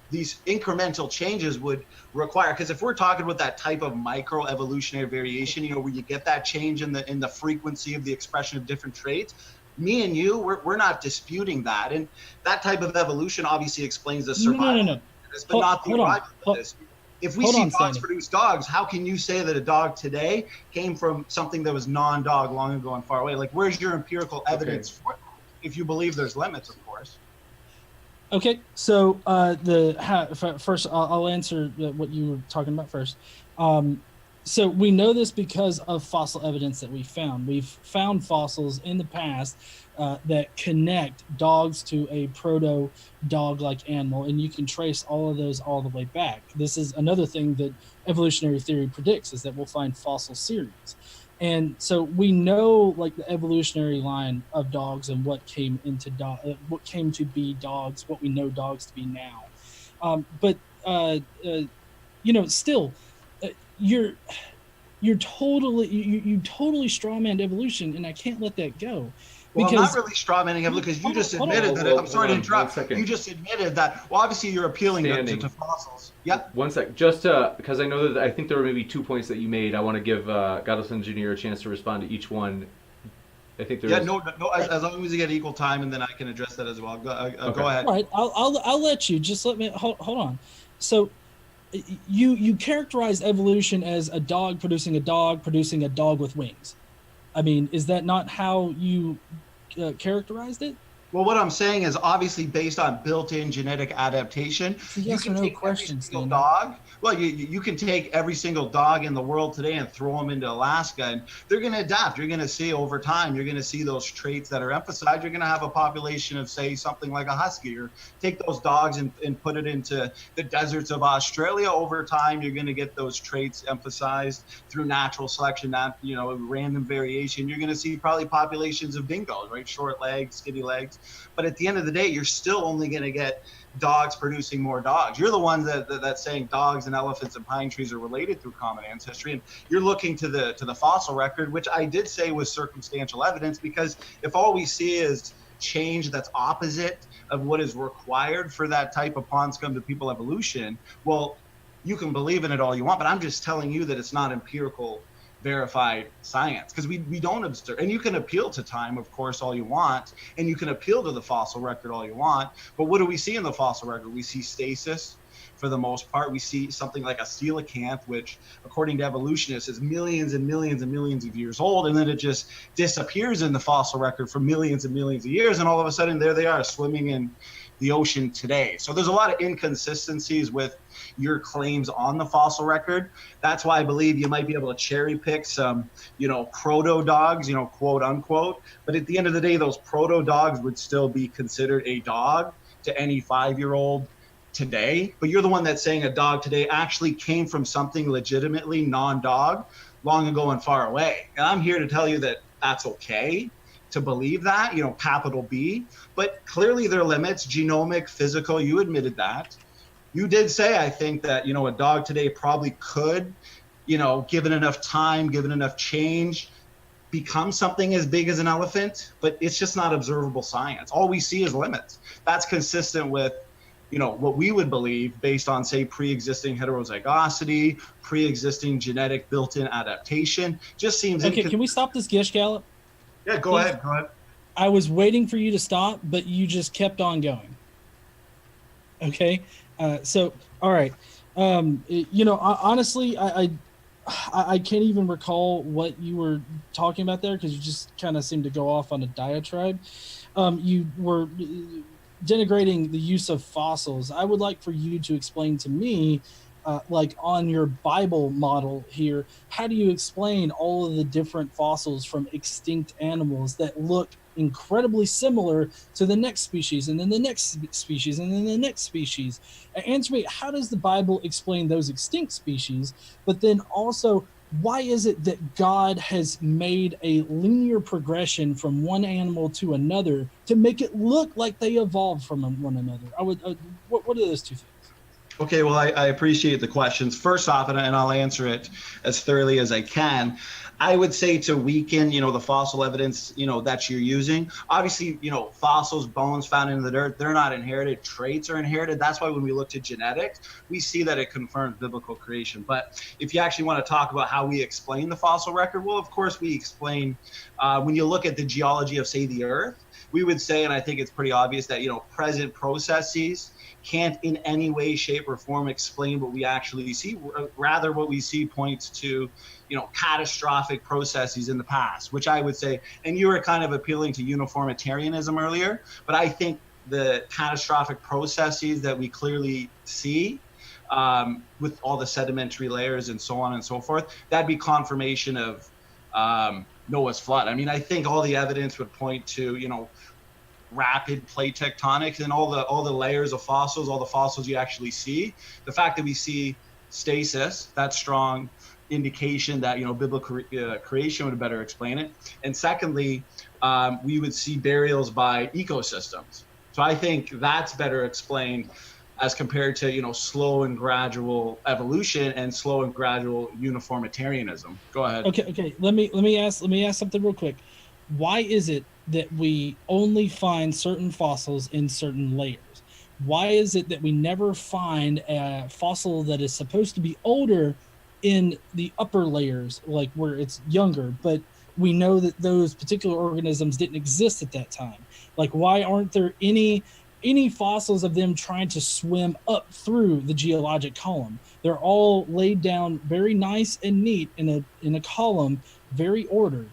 These incremental changes would require, because if we're talking about that type of microevolutionary variation, where you get that change in the frequency of the expression of different traits, me and you, we're not disputing that. And that type of evolution obviously explains the survival
No.
of this, but not the arrival of this. If we see dogs produce dogs, how can you say that a dog today came from something that was non-dog long ago and far away? Like, where's your empirical evidence for it? If you believe there's limits, of course.
Okay, so first I'll answer what you were talking about first. So we know this because of fossil evidence that we found. We've found fossils in the past that connect dogs to a proto-dog-like animal, and you can trace all of those all the way back. This is another thing that evolutionary theory predicts, is that we'll find fossil series. And so we know, like, the evolutionary line of dogs and what came to be dogs, what we know dogs to be now. Still, you totally strawmanned evolution, and I can't let that go.
Well, I'm not really strawmanning it, because you just admitted that. I'm sorry to interrupt. You just admitted that. Well, obviously you're appealing to fossils. Yeah.
1 sec. Just because I know that I think there were maybe 2 points that you made. I want to give Godless Engineer a chance to respond to each one. I think there's.
Yeah. No. As long as you get equal time, and then I can address that as well. Go ahead.
All right. I'll let you. Just let me hold on. So, you characterized evolution as a dog producing a dog with wings. I mean, is that not how you characterized it?
Well, what I'm saying is obviously based on built-in genetic adaptation.
Yes or no questions,
every single dog. Well, you can take every single dog in the world today and throw them into Alaska, and they're going to adapt. You're going to see over time, you're going to see those traits that are emphasized. You're going to have a population of, say, something like a husky, or take those dogs and put it into the deserts of Australia. Over time, you're going to get those traits emphasized through natural selection, not, random variation. You're going to see probably populations of dingoes, right? Short legs, skinny legs. But at the end of the day, you're still only going to get dogs producing more dogs. You're the one that's saying dogs and elephants and pine trees are related through common ancestry, and you're looking to the fossil record, which I did say was circumstantial evidence, because if all we see is change that's opposite of what is required for that type of pond scum to people evolution, well, you can believe in it all you want, but I'm just telling you that it's not empirical verified science, because we don't observe. And you can appeal to time, of course, all you want, and you can appeal to the fossil record all you want, but what do we see in the fossil record? We see stasis for the most part. We see something like a coelacanth, which according to evolutionists is millions and millions and millions of years old, and then it just disappears in the fossil record for millions and millions of years, and all of a sudden there they are swimming in the ocean today. So there's a lot of inconsistencies with your claims on the fossil record. That's why I believe you might be able to cherry pick some, proto dogs, quote unquote. But at the end of the day, those proto dogs would still be considered a dog to any 5-year-old today. But you're the one that's saying a dog today actually came from something legitimately non-dog long ago and far away. And I'm here to tell you that that's okay to believe that, capital B, but clearly there are limits, genomic, physical, you admitted that. You did say, I think, that, a dog today probably could, given enough time, given enough change, become something as big as an elephant, but it's just not observable science. All we see is limits. That's consistent with, what we would believe based on, say, pre-existing heterozygosity, pre-existing genetic built-in adaptation. Just seems...
Okay, can we stop this Gish Gallop?
Yeah, go ahead.
I was waiting for you to stop, but you just kept on going. Okay, so all right. Honestly, I can't even recall what you were talking about there, because you just kind of seemed to go off on a diatribe. You were denigrating the use of fossils. I would like for you to explain to me, like on your Bible model here, how do you explain all of the different fossils from extinct animals that look incredibly similar to the next species, and then the next species, and then the next species? Answer me, how does the Bible explain those extinct species? But then also, why is it that God has made a linear progression from one animal to another to make it look like they evolved from one another? What are those two things?
Okay, well, I appreciate the questions. First off, and I'll answer it as thoroughly as I can. I would say to weaken, the fossil evidence, that you're using. Obviously, fossils, bones found in the dirt, they're not inherited. Traits are inherited. That's why when we look to genetics, we see that it confirms biblical creation. But if you actually want to talk about how we explain the fossil record, well, of course, we explain when you look at the geology of, say, the Earth, we would say, and I think it's pretty obvious that, present processes can't in any way, shape, or form explain what we actually see. Rather, what we see points to, catastrophic processes in the past, which I would say, and you were kind of appealing to uniformitarianism earlier, but I think the catastrophic processes that we clearly see with all the sedimentary layers and so on and so forth, that'd be confirmation of Noah's flood. I mean, I think all the evidence would point to, rapid plate tectonics and all the layers of fossils, all the fossils you actually see. The fact that we see stasis, that's strong indication that biblical creation would better explain it. And secondly, we would see burials by ecosystems. So I think that's better explained as compared to slow and gradual evolution and slow and gradual uniformitarianism. Go ahead.
Okay. Let me ask something real quick. Why is it that we only find certain fossils in certain layers? Why is it that we never find a fossil that is supposed to be older in the upper layers, like where it's younger, but we know that those particular organisms didn't exist at that time? Like, why aren't there any fossils of them trying to swim up through the geologic column? They're all laid down very nice and neat in a column, very ordered.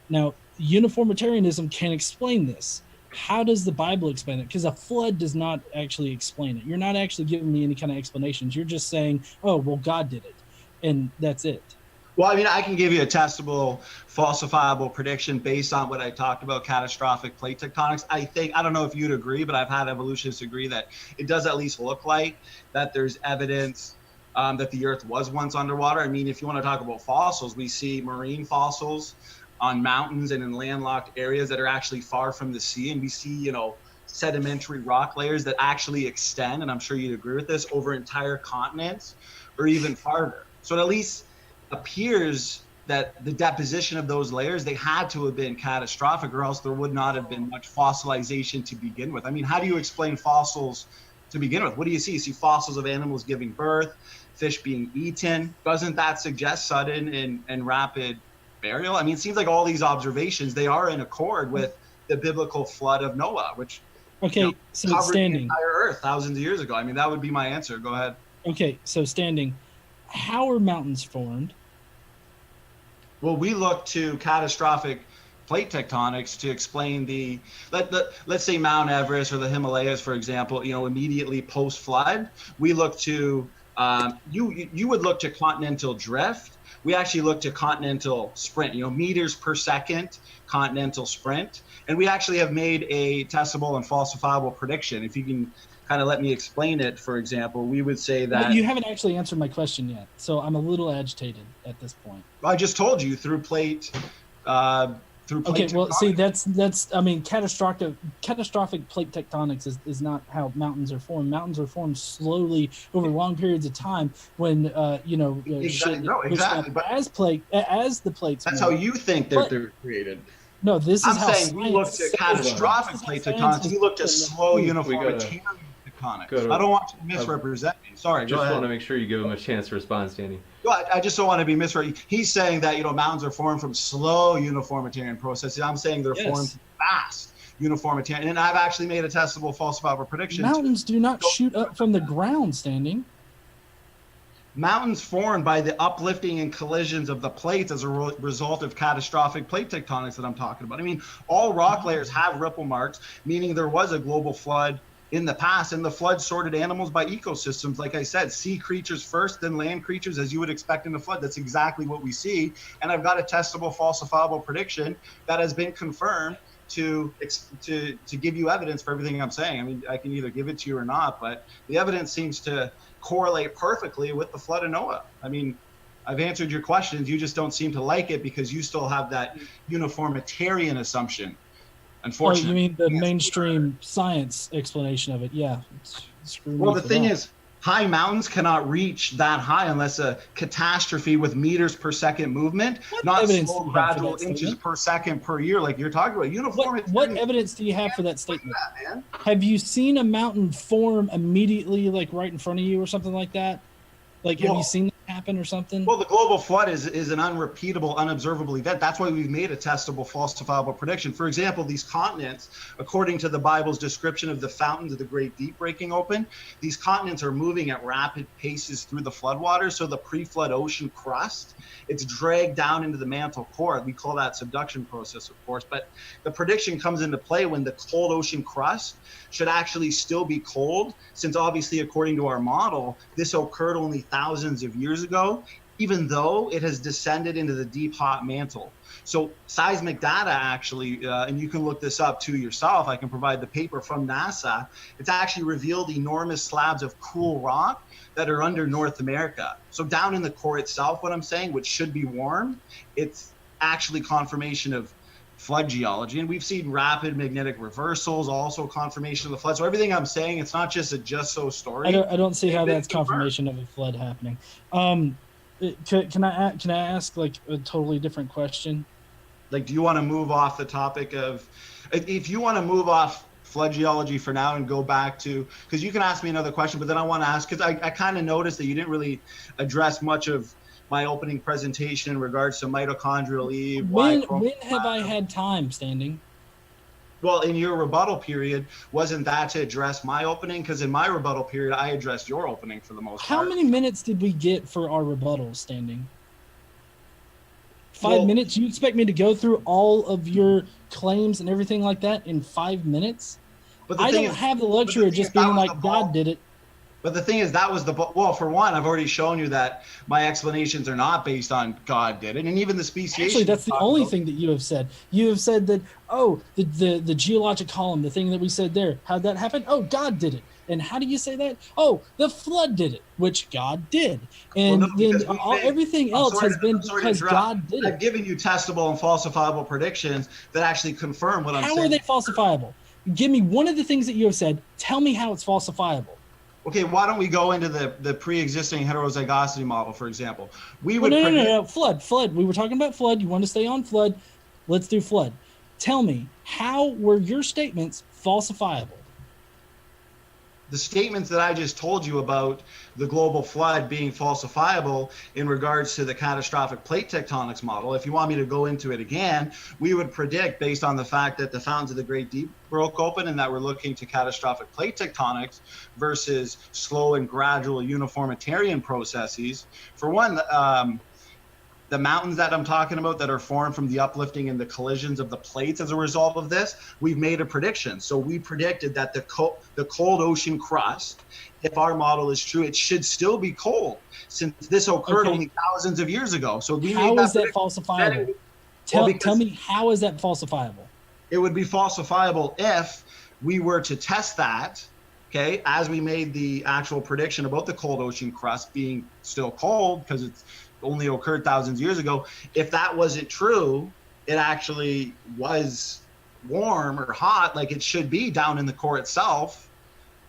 Now, uniformitarianism can explain this. How does the Bible explain it? Because a flood does not actually explain it. You're not actually giving me any kind of explanations. You're just saying, oh, well, God did it, and that's it.
Well, I mean, I can give you a testable, falsifiable prediction based on what I talked about, catastrophic plate tectonics. I don't know if you'd agree, but I've had evolutionists agree that it does at least look like that there's evidence that the Earth was once underwater. I mean, if you want to talk about fossils, we see marine fossils on mountains and in landlocked areas that are actually far from the sea. And we see, sedimentary rock layers that actually extend, and I'm sure you'd agree with this, over entire continents or even farther. So it at least appears that the deposition of those layers, they had to have been catastrophic, or else there would not have been much fossilization to begin with. I mean, how do you explain fossils to begin with? What do you see? You see fossils of animals giving birth, fish being eaten. Doesn't that suggest sudden and rapid burial? I mean, it seems like all these observations, they are in accord with the biblical flood of Noah, which
so
covered
standing
the entire Earth thousands of years ago. I mean, that would be my answer. Go ahead.
Okay, so standing, how are mountains formed?
Well, we look to catastrophic plate tectonics to explain let's say Mount Everest or the Himalayas, for example, immediately post flood. We look to you would look to continental drift. We actually look to continental sprint, meters per second, continental sprint. And we actually have made a testable and falsifiable prediction. If you can kind of let me explain it, for example, we would say that...
But you haven't actually answered my question yet, so I'm a little agitated at this point.
I just told you through plate...
Okay, well, see, that's I mean, catastrophic plate tectonics is not how mountains are formed. Mountains are formed slowly over long periods of time when
exactly. But
as the plates.
That's how you think they're created.
No, this is how
saying we looked at catastrophic plate tectonics. We looked at slow uniformitarian tectonics. I don't want you to misrepresent me. Sorry,
just want to make sure you give him a chance to respond, Standing.
I just don't want to be misread. He's saying that mountains are formed from slow uniformitarian processes. I'm saying they're formed from fast uniformitarian, and I've actually made a testable falsifiable prediction.
Mountains do not shoot up from the ground, Standing.
Mountains formed by the uplifting and collisions of the plates as a result of catastrophic plate tectonics that I'm talking about. I mean, all rock layers have ripple marks, meaning there was a global flood in the past, and the flood sorted animals by ecosystems. Like I said, sea creatures first, then land creatures, as you would expect in a flood. That's exactly what we see. And I've got a testable, falsifiable prediction that has been confirmed to give you evidence for everything I'm saying. I mean, I can either give it to you or not, but the evidence seems to correlate perfectly with the flood of Noah. I mean, I've answered your questions. You just don't seem to like it because you still have that uniformitarian assumption. Unfortunately.
Oh, you mean the mainstream science explanation of it? Yeah.
Well, the thing is, high mountains cannot reach that high unless a catastrophe with meters per second movement, not slow, gradual inches per second per year like you're talking about.
What evidence do you have for that statement?
That, man.
Have you seen a mountain form immediately, like right in front of you or something like that? Like, have you seen that happen or something?
Well, the global flood is an unrepeatable, unobservable event. That's why we've made a testable, falsifiable prediction. For example, these continents, according to the Bible's description of the fountains of the great deep breaking open, these continents are moving at rapid paces through the floodwaters. So the pre-flood ocean crust, it's dragged down into the mantle core. We call that subduction process, of course. But the prediction comes into play when the cold ocean crust should actually still be cold, since obviously, according to our model, this occurred only thousands of years ago, even though it has descended into the deep hot mantle. So seismic data actually, and you can look this up to yourself, I can provide the paper from NASA, it's actually revealed enormous slabs of cool rock that are under North America. So down in the core itself, what I'm saying, which should be warm, it's actually confirmation of flood geology. And we've seen rapid magnetic reversals, also confirmation of the flood. So everything I'm saying, it's not just a just so story.
I don't see how that's confirmation of a flood happening. Can I ask like a totally different question?
Like, do you want to move off the topic of, if you want to move off flood geology for now and go back to, because you can ask me another question, but then I want to ask, because I kind of noticed that you didn't really address much of my opening presentation in regards to mitochondrial Eve.
When have I had time, Standing?
Well, in your rebuttal period, wasn't that to address my opening? Because in my rebuttal period, I addressed your opening for the most part.
How many minutes did we get for our rebuttal, Standing? 5 minutes? You expect me to go through all of your claims and everything like that in 5 minutes?
But
I don't have the luxury of just being like, God did it.
But the thing is, that was well, for one, I've already shown you that my explanations are not based on God did it, and even the speciation.
Actually, that's the only thing that you have said. You have said that, oh, the geologic column, the thing that we said there, how'd that happen? Oh, God did it. And how do you say that? Oh, the flood did it, which God did. And then everything else has been because God did it.
I've given you testable and falsifiable predictions that actually confirm what I'm saying.
How are they falsifiable? Give me one of the things that you have said. Tell me how it's falsifiable.
Okay, why don't we go into the pre-existing heterozygosity model, for example? We would
no. Flood. We were talking about flood. You want to stay on flood. Let's do flood. Tell me, how were your statements falsifiable?
The statements that I just told you about the global flood being falsifiable in regards to the catastrophic plate tectonics model, if you want me to go into it again, we would predict, based on the fact that the fountains of the Great Deep broke open and that we're looking to catastrophic plate tectonics versus slow and gradual uniformitarian processes. For one, the mountains that I'm talking about that are formed from the uplifting and the collisions of the plates as a result of this, we've made a prediction. So we predicted that the cold ocean crust, if our model is true, it should still be cold, since this occurred only thousands of years ago. So we
how
made
is that falsifiable? Tell me, how is that falsifiable?
It would be falsifiable if we were to test that, okay, as we made the actual prediction about the cold ocean crust being still cold, because it's only occurred thousands of years ago. If that wasn't true, it actually was warm or hot like it should be down in the core itself,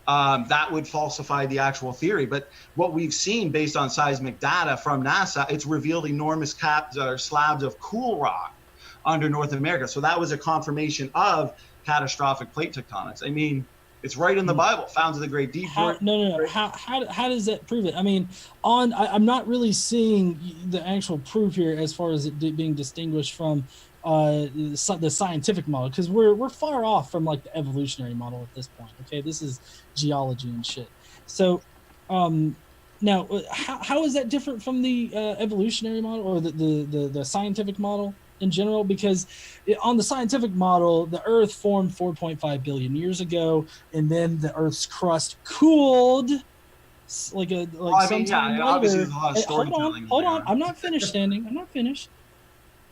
that would falsify the actual theory. But what we've seen based on seismic data from NASA, it's revealed enormous slabs of cool rock under North America. So that was a confirmation of catastrophic plate tectonics. I mean, it's right in the Bible, fountains of the Great Deep.
No. How does that prove it? I mean, I'm not really seeing the actual proof here as far as it being distinguished from the scientific model, because we're far off from like the evolutionary model at this point. Okay, this is geology and shit. So now, how is that different from the evolutionary model or the scientific model in general? Because on the scientific model, the Earth formed 4.5 billion years ago, and then the Earth's crust cooled sometime later.
Obviously there's a lot of storytelling.
Hold on. I'm not finished, Standing. I'm not finished.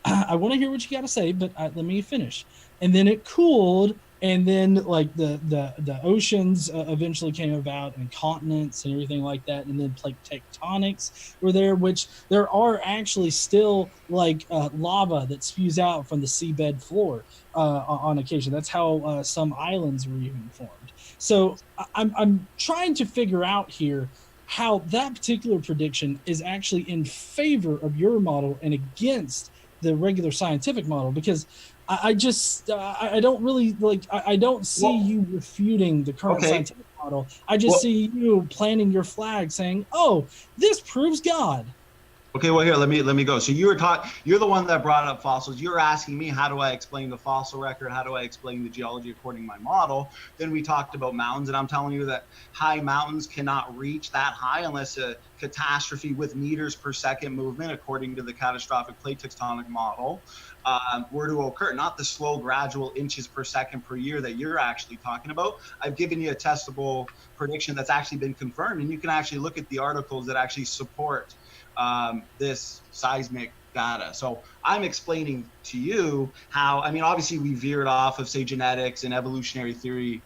I want to hear what you got to say, but let me finish. And then it cooled, and then like the oceans eventually came about, and continents and everything like that, and then plate tectonics were there, which there are actually still like lava that spews out from the seabed floor on occasion. That's how some islands were even formed. So I'm trying to figure out here how that particular prediction is actually in favor of your model and against the regular scientific model, because I just I don't really like I don't see you refuting the current
Okay.
scientific model. I just see you planting your flag saying, "Oh, this proves God."
Okay, well here, let me go. So you're the one that brought up fossils. You're asking me, how do I explain the fossil record? How do I explain the geology according to my model? Then we talked about mountains, and I'm telling you that high mountains cannot reach that high unless a catastrophe with meters per second movement, according to the catastrophic plate tectonic model, were to occur, not the slow, gradual inches per second per year that you're actually talking about. I've given you a testable prediction that's actually been confirmed, and you can actually look at the articles that actually support this seismic data. So I'm explaining to you how, I mean, obviously we veered off of, say, genetics and evolutionary theory,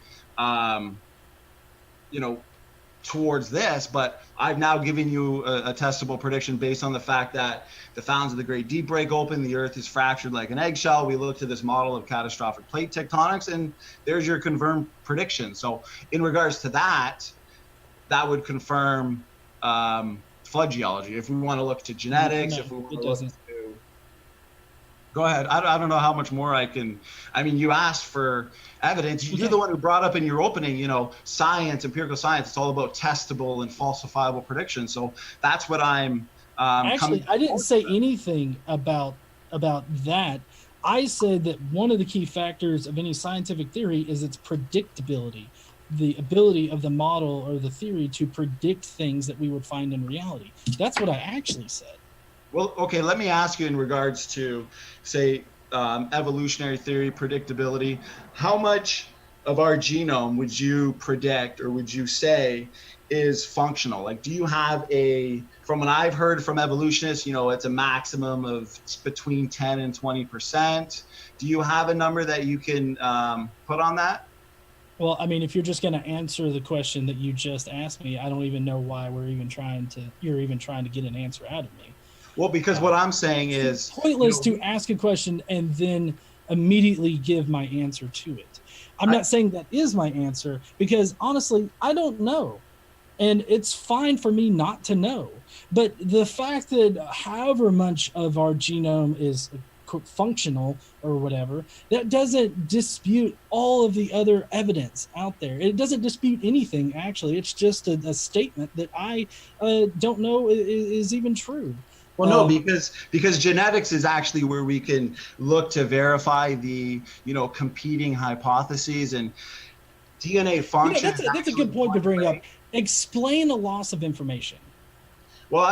towards this, but I've now given you a testable prediction based on the fact that the fountains of the Great Deep break open, the earth is fractured like an eggshell. We look to this model of catastrophic plate tectonics, and there's your confirmed prediction. So in regards to that, that would confirm flood geology. If we want to look to genetics, if we want to look to, go ahead. I don't know how much more I can. I mean, you asked for evidence. You're the one who brought up in your opening, science, empirical science. It's all about testable and falsifiable predictions. So that's what I'm.
Actually, I didn't say anything about that. I said that one of the key factors of any scientific theory is its predictability, the ability of the model or the theory to predict things that we would find in reality. That's what I actually said.
Well, okay, let me ask you in regards to, say, evolutionary theory, predictability, how much of our genome would you predict or would you say is functional? Like, do you have from what I've heard from evolutionists, it's a maximum of between 10 and 20%. Do you have a number that you can put on that?
Well, I mean, if you're just going to answer the question that you just asked me, I don't even know why you're even trying to get an answer out of me.
Well, because what I'm saying is
pointless to ask a question and then immediately give my answer to it. I'm not saying that is my answer, because honestly, I don't know. And it's fine for me not to know. But the fact that however much of our genome is functional or whatever, that doesn't dispute all of the other evidence out there. It doesn't dispute anything, actually. It's just a statement that I don't know is even true.
Well, no, because genetics is actually where we can look to verify the competing hypotheses, and DNA function.
That's a good point to bring up. Explain the loss of information.
Well,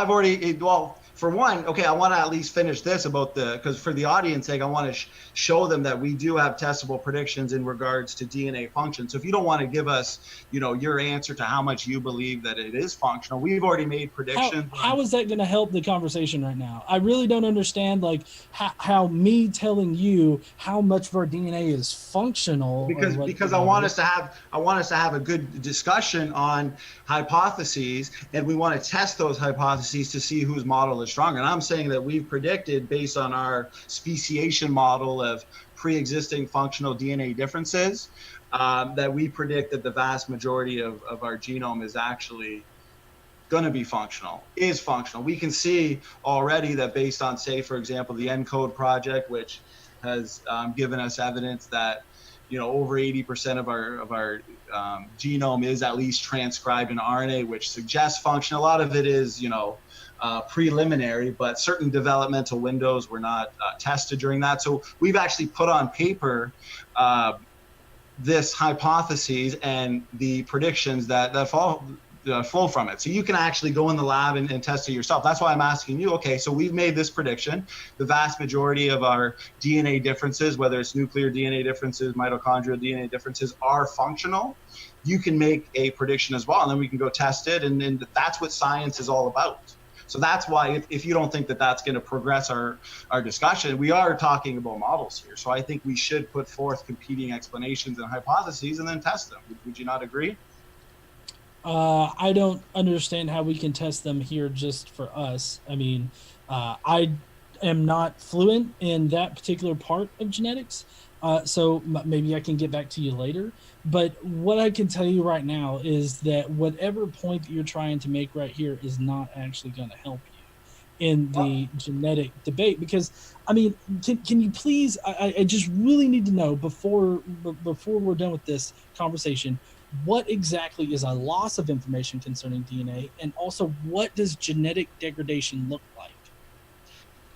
for one, okay, I want to at least finish this because for the audience sake, I want to show them that we do have testable predictions in regards to DNA function. So if you don't want to give us, your answer to how much you believe that it is functional, we've already made predictions.
How is that going to help the conversation right now? I really don't understand, like, how me telling you how much of our DNA is functional.
Because I want us to have a good discussion on hypotheses, and we want to test those hypotheses to see whose model is stronger. And I'm saying that we've predicted, based on our speciation model of pre-existing functional DNA differences, that we predict that the vast majority of our genome is actually going to be functional. We can see already that based on, say, for example, the ENCODE project, which has given us evidence that over 80% of our genome is at least transcribed in RNA, which suggests function. A lot of it is preliminary, but certain developmental windows were not tested during that. So we've actually put on paper this hypotheses and the predictions that flow from it. So you can actually go in the lab and test it yourself. That's why I'm asking you, okay, so we've made this prediction. The vast majority of our DNA differences, whether it's nuclear DNA differences, mitochondrial DNA differences, are functional. You can make a prediction as well, and then we can go test it, and that's what science is all about. So that's why, if you don't think that that's going to progress our discussion, we are talking about models here. So I think we should put forth competing explanations and hypotheses and then test them. Would you not agree?
I don't understand how we can test them here just for us. I mean, I am not fluent in that particular part of genetics. So maybe I can get back to you later. But what I can tell you right now is that whatever point that you're trying to make right here is not actually going to help you in the genetic debate. Because I mean, can you please? I just really need to know before we're done with this conversation, what exactly is a loss of information concerning DNA, and also what does genetic degradation look like?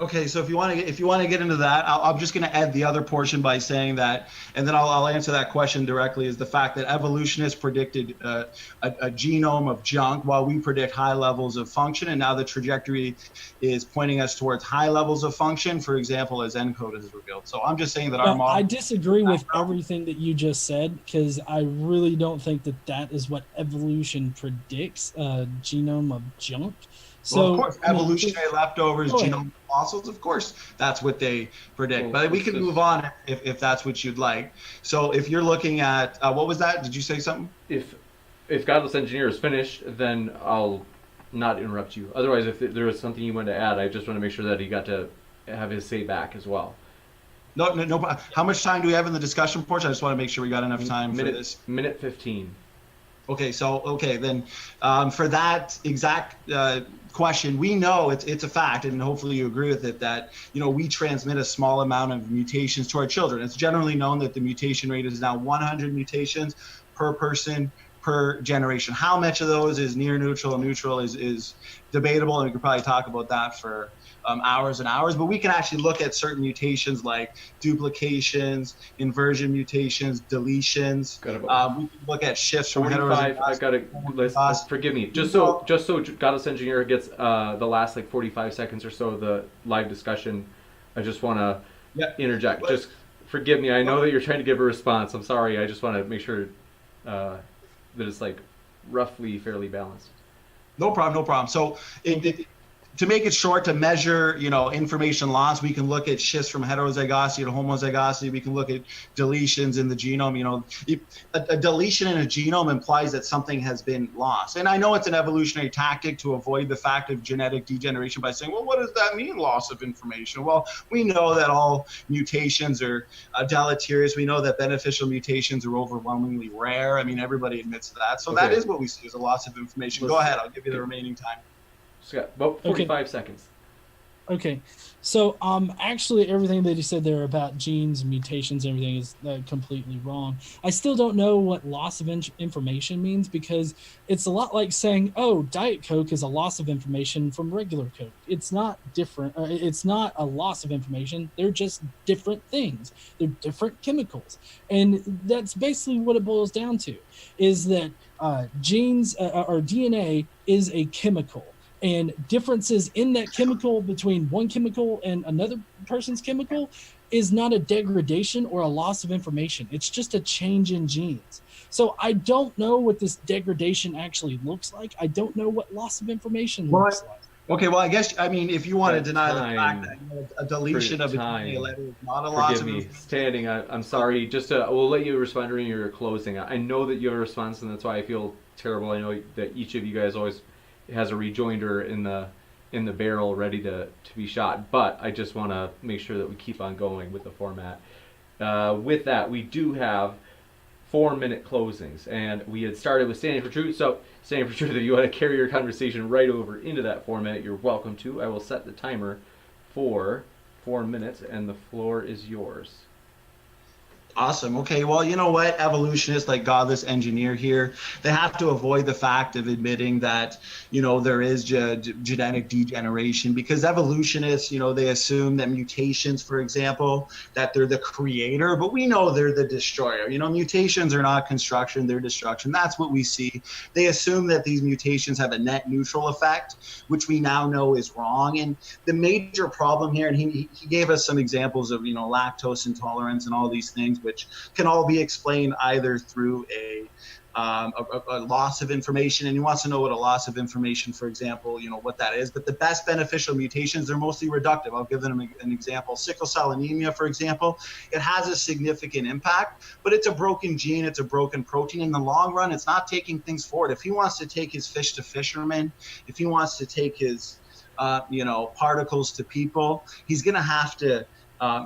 Okay, so if you want to get into that, I'm just going to add the other portion by saying that, and then I'll answer that question directly. Is the fact that evolutionists predicted a genome of junk, while we predict high levels of function, and now the trajectory is pointing us towards high levels of function. For example, as ENCODE has revealed. So I'm just saying that our model.
I disagree with everything that you just said, because I really don't think that is what evolution predicts. Genome of junk. So,
well, of course, evolutionary leftovers, genome fossils, of course, that's what they predict. But we can move on if that's what you'd like. So if you're looking at, what was that? Did you say something?
If Godless Engineer is finished, then I'll not interrupt you. Otherwise, if there was something you wanted to add, I just want to make sure that he got to have his say back as well.
No. How much time do we have in the discussion portion? I just want to make sure we got enough time for this.
Minute 15.
Okay, then for that exact question, we know it's a fact, and hopefully you agree with it, that we transmit a small amount of mutations to our children. It's generally known that the mutation rate is now 100 mutations per person per generation. How much of those is near neutral and neutral is debatable, and we could probably talk about that for hours and hours, but we can actually look at certain mutations like duplications, inversion mutations, deletions. We can look at shifts from
45. I've got a list. Forgive me. Just so Godless Engineer gets the last 45 seconds or so of the live discussion, I just want to interject. Just forgive me. I know that you're trying to give a response. I'm sorry. I just want to make sure that it's roughly fairly balanced.
No problem. So to make it short, to measure, information loss, we can look at shifts from heterozygosity to homozygosity. We can look at deletions in the genome. A deletion in a genome implies that something has been lost. And I know it's an evolutionary tactic to avoid the fact of genetic degeneration by saying, well, what does that mean, loss of information? Well, we know that all mutations are deleterious. We know that beneficial mutations are overwhelmingly rare. I mean, everybody admits to that. So that is what we see as a loss of information. Go ahead. I'll give you the remaining time.
Scott, about 45 seconds.
Okay, so actually everything that he said there about genes, mutations, everything is completely wrong. I still don't know what loss of information means, because it's a lot like saying, oh, Diet Coke is a loss of information from regular Coke. It's not different. It's not a loss of information. They're just different things. They're different chemicals. And that's basically what it boils down to, is that genes or DNA is a chemical. And differences in that chemical between one chemical and another person's chemical is not a degradation or a loss of information. It's just a change in genes. So I don't know what this degradation actually looks like. I don't know what loss of information looks like.
Okay, well, if you want to deny the fact that a deletion of a DNA letter is not a loss of information.
Standing, I'm sorry. We'll let you respond during your closing. I know that you have a response, and that's why I feel terrible. I know that each of you guys always has a rejoinder in the barrel ready to be shot, but I just want to make sure that we keep on going with the format. With that, we do have 4-minute closings, and we had started with Standing for Truth. So Standing for Truth, if you want to carry your conversation right over into that format, you're welcome to. I will set the timer for 4 minutes, and the floor is yours.
Awesome. Okay. Well, you know what? Evolutionists like Godless Engineer here, they have to avoid the fact of admitting that, there is genetic degeneration, because evolutionists, they assume that mutations, for example, that they're the creator, but we know they're the destroyer. Mutations are not construction, they're destruction. That's what we see. They assume that these mutations have a net neutral effect, which we now know is wrong. And the major problem here, and he gave us some examples of, lactose intolerance and all these things, which can all be explained either through a loss of information, and he wants to know what a loss of information, for example, what that is. But the best beneficial mutations, they're mostly reductive. I'll give them an example. Sickle cell anemia, for example, it has a significant impact, but it's a broken gene, it's a broken protein. In the long run, it's not taking things forward. If he wants to take his fish to fishermen, if he wants to take his particles to people, he's going to have to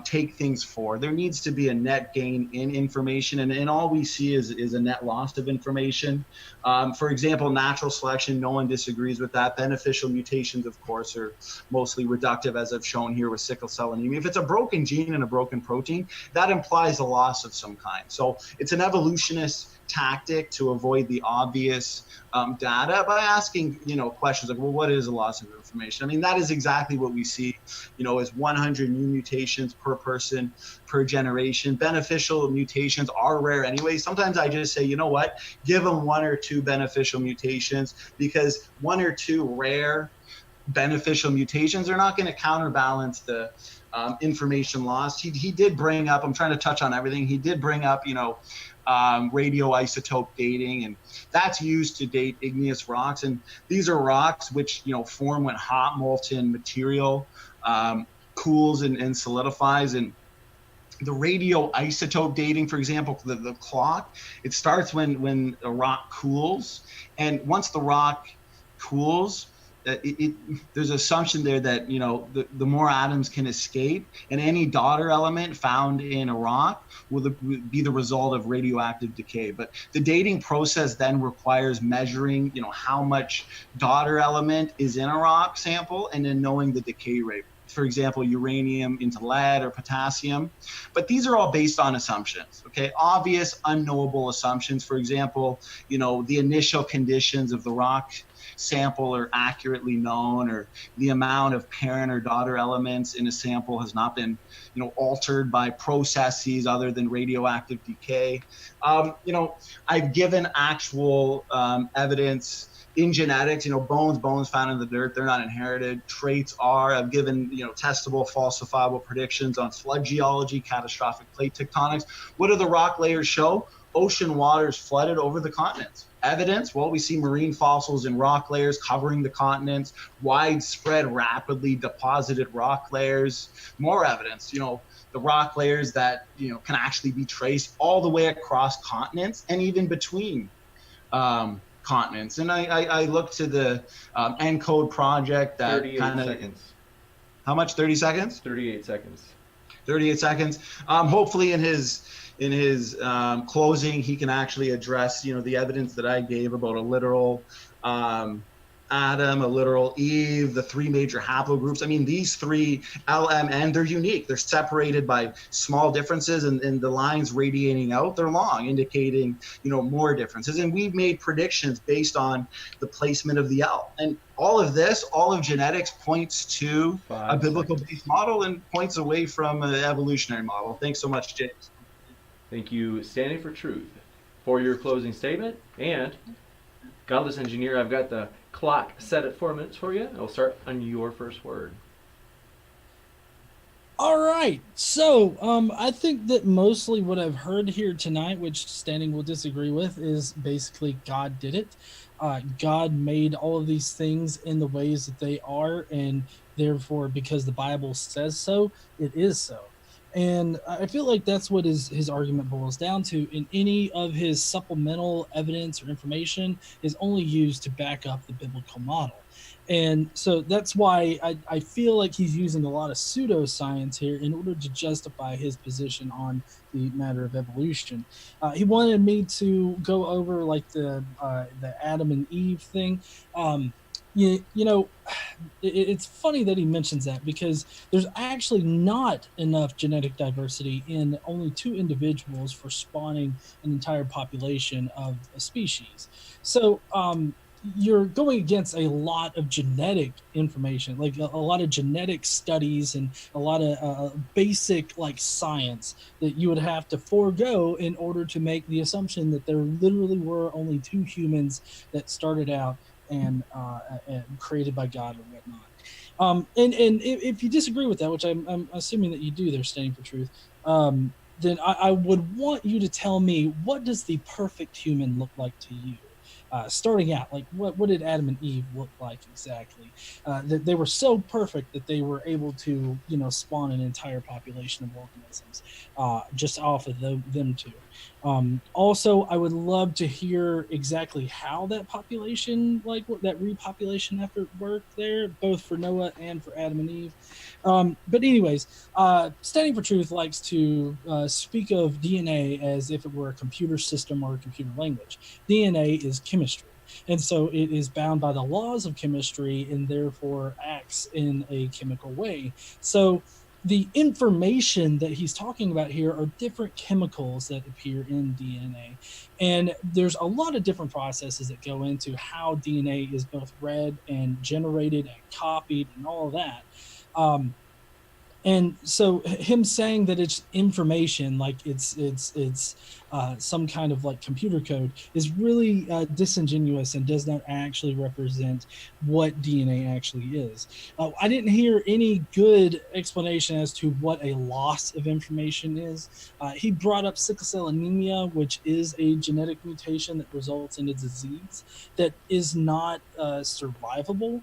take things forward. There needs to be a net gain in information, and all we see is a net loss of information. For example, natural selection, no one disagrees with that. Beneficial mutations, of course, are mostly reductive, as I've shown here with sickle cell anemia. If it's a broken gene and a broken protein, that implies a loss of some kind. So it's an evolutionist tactic to avoid the obvious data by asking, questions like, well, what is a loss of information? I mean, that is exactly what we see, is 100 new mutations per person per generation. Beneficial mutations are rare anyway. Sometimes I just say, you know what, give them 1 or 2 beneficial mutations, because 1 or 2 rare beneficial mutations are not going to counterbalance the information loss. He did bring up, I'm trying to touch on everything. He did bring up, radioisotope dating, and that's used to date igneous rocks. And these are rocks which, form when hot molten material cools and solidifies. And the radioisotope dating, for example, the clock, it starts when a rock cools. And once the rock cools, there's assumption there that the more atoms can escape, and any daughter element found in a rock will be the result of radioactive decay. But the dating process then requires measuring how much daughter element is in a rock sample, and then knowing the decay rate. For example, uranium into lead or potassium. But these are all based on assumptions, okay? Obvious, unknowable assumptions. For example, the initial conditions of the rock sample are accurately known, or the amount of parent or daughter elements in a sample has not been, altered by processes other than radioactive decay. I've given actual evidence in genetics, bones found in the dirt, they're not inherited. Traits are. I've given, testable, falsifiable predictions on flood geology, catastrophic plate tectonics. What do the rock layers show? Ocean waters flooded over the continents. Evidence? Well, we see marine fossils in rock layers covering the continents, widespread, rapidly deposited rock layers. More evidence, the rock layers that, can actually be traced all the way across continents and even between continents. And I look to the ENCODE project that
38 seconds.
How much? 30 seconds?
38 seconds.
38 seconds. Hopefully in his closing, he can actually address, the evidence that I gave about a literal Adam, a literal Eve, the 3 major haplogroups. I mean, these 3 LMN, they're unique. They're separated by small differences, and the lines radiating out, they're long, indicating, more differences. And we've made predictions based on the placement of the L. And all of genetics points to a biblical-based model and points away from an evolutionary model. Thanks so much, James.
Thank you, Standing for Truth, for your closing statement. And Godless Engineer, I've got the clock set at 4 minutes for you. I'll start on your first word.
All right. So I think that mostly what I've heard here tonight, which Standing will disagree with, is basically God did it. God made all of these things in the ways that they are, and therefore, because the Bible says so, it is so. And I feel like that's what his argument boils down to. And any of his supplemental evidence or information is only used to back up the biblical model. And so that's why I feel like he's using a lot of pseudoscience here in order to justify his position on the matter of evolution. He wanted me to go over like the Adam and Eve thing. It's funny that he mentions that, because there's actually not enough genetic diversity in only 2 individuals for spawning an entire population of a species. So you're going against a lot of genetic information, like a lot of genetic studies and a lot of basic science that you would have to forego in order to make the assumption that there literally were only 2 humans that started out and created by God or whatnot. And if you disagree with that, which I'm assuming that you do, they're Standing for Truth, then I would want you to tell me, what does the perfect human look like to you? Starting out, what did Adam and Eve look like exactly? That they were so perfect that they were able to, spawn an entire population of organisms just off of them 2. Also, I would love to hear exactly how that population, like that repopulation effort worked there, both for Noah and for Adam and Eve. But anyways, Standing for Truth likes to speak of DNA as if it were a computer system or a computer language. DNA is chemistry. And so it is bound by the laws of chemistry and therefore acts in a chemical way. So the information that he's talking about here are different chemicals that appear in DNA. And there's a lot of different processes that go into how DNA is both read and generated and copied and all of that. And so him saying that it's information, like it's some kind of like computer code, is really disingenuous and does not actually represent what DNA actually is. I didn't hear any good explanation as to what a loss of information is. He brought up sickle cell anemia, which is a genetic mutation that results in a disease that is not survivable.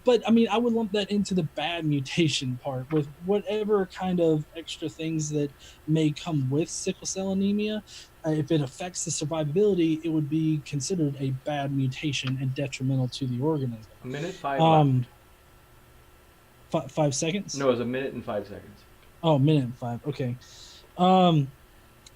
But I mean, I would lump that into the bad mutation part, with whatever kind of extra things that may come with sickle cell anemia. If it affects the survivability, it would be considered a bad mutation and detrimental to the organism.
A minute 5 left.
5 seconds?
No, it was a minute and 5 seconds.
Oh, minute and 5. Okay.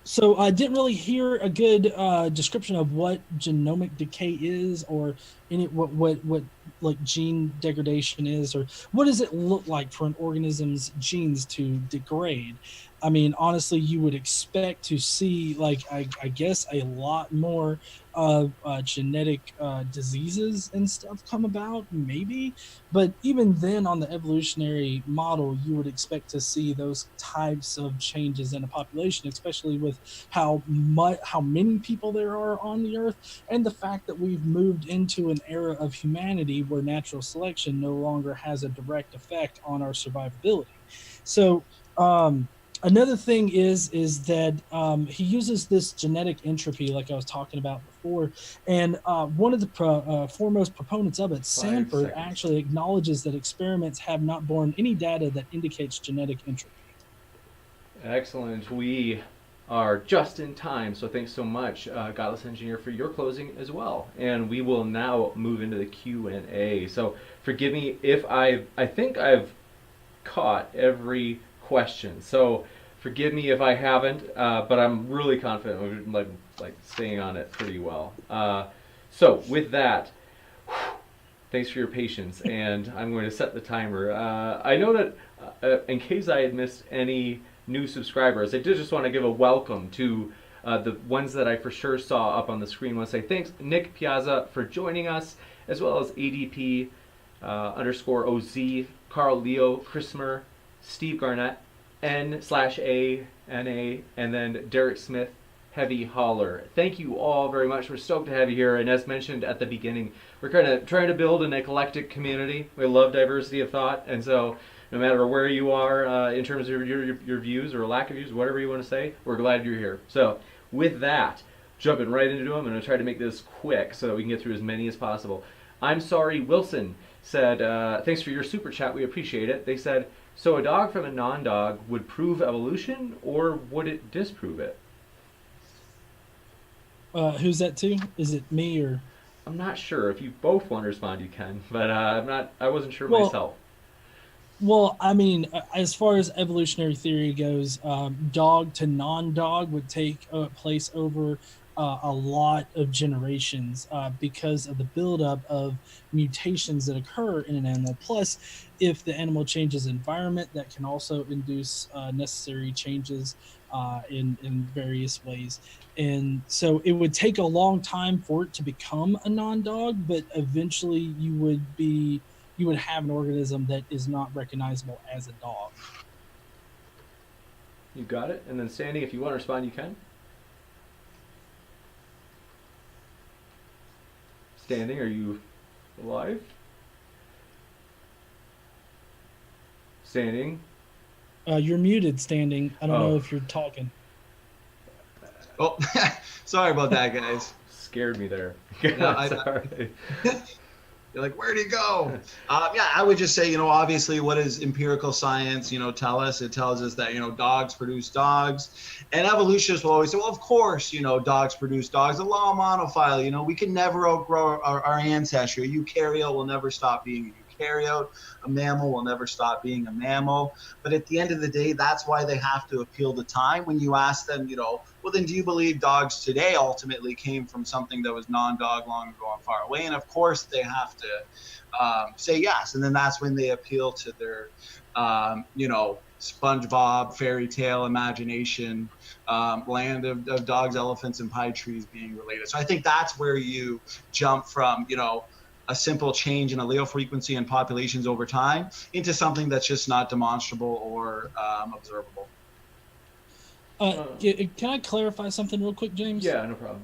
So I didn't really hear a good description of what genomic decay is, or any what like gene degradation is, or what does it look like for an organism's genes to degrade. I mean, honestly, you would expect to see, like, I guess, a lot more of genetic diseases and stuff come about, maybe. But even then, on the evolutionary model, you would expect to see those types of changes in a population, especially with how many people there are on the Earth, and the fact that we've moved into an era of humanity where natural selection no longer has a direct effect on our survivability. So, another thing is that he uses this genetic entropy, like I was talking about before, and one of the foremost proponents of it, Sanford, actually acknowledges that experiments have not borne any data that indicates genetic entropy.
Excellent. We are just in time, so thanks so much, Godless Engineer, for your closing as well. And we will now move into the Q&A. So forgive me if I think I've caught every question. So forgive me if I haven't, but I'm really confident we're like staying on it pretty well. So with that, thanks for your patience, and I'm going to set the timer. I know that in case I had missed any new subscribers, I did just want to give a welcome to the ones that I for sure saw up on the screen. I want to say thanks, Nick Piazza, for joining us, as well as ADP _OZ, Carl Leo, Chrismer, Steve Garnett, N/A, NA, and then Derek Smith, Heavy Holler. Thank you all very much. We're stoked to have you here. And as mentioned at the beginning, we're kind of trying to build an eclectic community. We love diversity of thought. And so no matter where you are in terms of your views or lack of views, whatever you want to say, we're glad you're here. So with that, jumping right into them, I'm going to try to make this quick so that we can get through as many as possible. I'm Sorry Wilson said, thanks for your super chat. We appreciate it. They said, so a dog from a non-dog would prove evolution, or would it disprove it?
Who's that to? Is it me or?
I'm not sure. If you both want to respond, you can. But I wasn't sure myself.
Well, I mean, as far as evolutionary theory goes, dog to non-dog would take place over a lot of generations because of the buildup of mutations that occur in an animal. Plus, if the animal changes environment, that can also induce necessary changes in various ways. And so it would take a long time for it to become a non-dog, but eventually you would have an organism that is not recognizable as a dog.
You got it. And then Sandy, if you want to respond, you can. Standing, are you alive? Standing?
You're muted, Standing. I don't know if you're talking.
Oh, sorry about that, guys.
Scared me there.
No,
Sorry.
You're like, where'd he go? Yeah, I would just say, obviously, what does empirical science, tell us? It tells us that, dogs produce dogs. And evolutionists will always say, well, of course, dogs produce dogs. The law of monophily, we can never outgrow our ancestry. A eukaryote will never stop being a eukaryote. A mammal will never stop being a mammal. But at the end of the day, that's why they have to appeal to time. When you ask them, well, then do you believe dogs today ultimately came from something that was non-dog long ago and far away? And of course they have to say yes. And then that's when they appeal to their, SpongeBob fairy tale imagination, land of dogs, elephants, and pine trees being related. So I think that's where you jump from, a simple change in allele frequency and populations over time into something that's just not demonstrable or observable.
Can I clarify something real quick, James?
Yeah, no problem.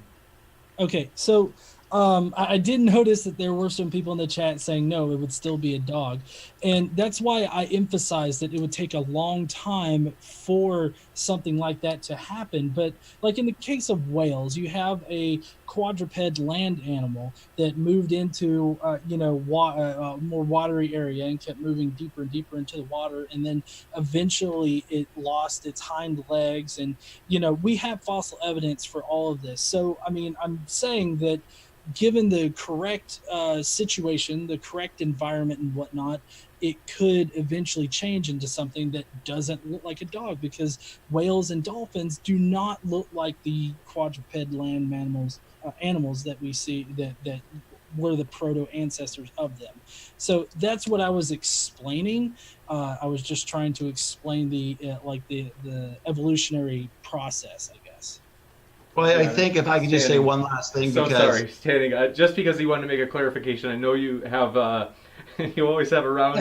Okay, so I did notice that there were some people in the chat saying no, it would still be a dog. And that's why I emphasized that it would take a long time for something like that to happen. But like in the case of whales, you have a quadruped land animal that moved into, a more watery area and kept moving deeper and deeper into the water. And then eventually it lost its hind legs. And, we have fossil evidence for all of this. So, I mean, I'm saying that given the correct situation, the correct environment and whatnot, it could eventually change into something that doesn't look like a dog, because whales and dolphins do not look like the quadruped land animals that we see that were the proto ancestors of them. So that's what I was explaining. I was just trying to explain the evolutionary process, I guess.
Well, I think if I could just say one last thing,
Sorry, Standing. Just because he wanted to make a clarification, I know you have, you always have a round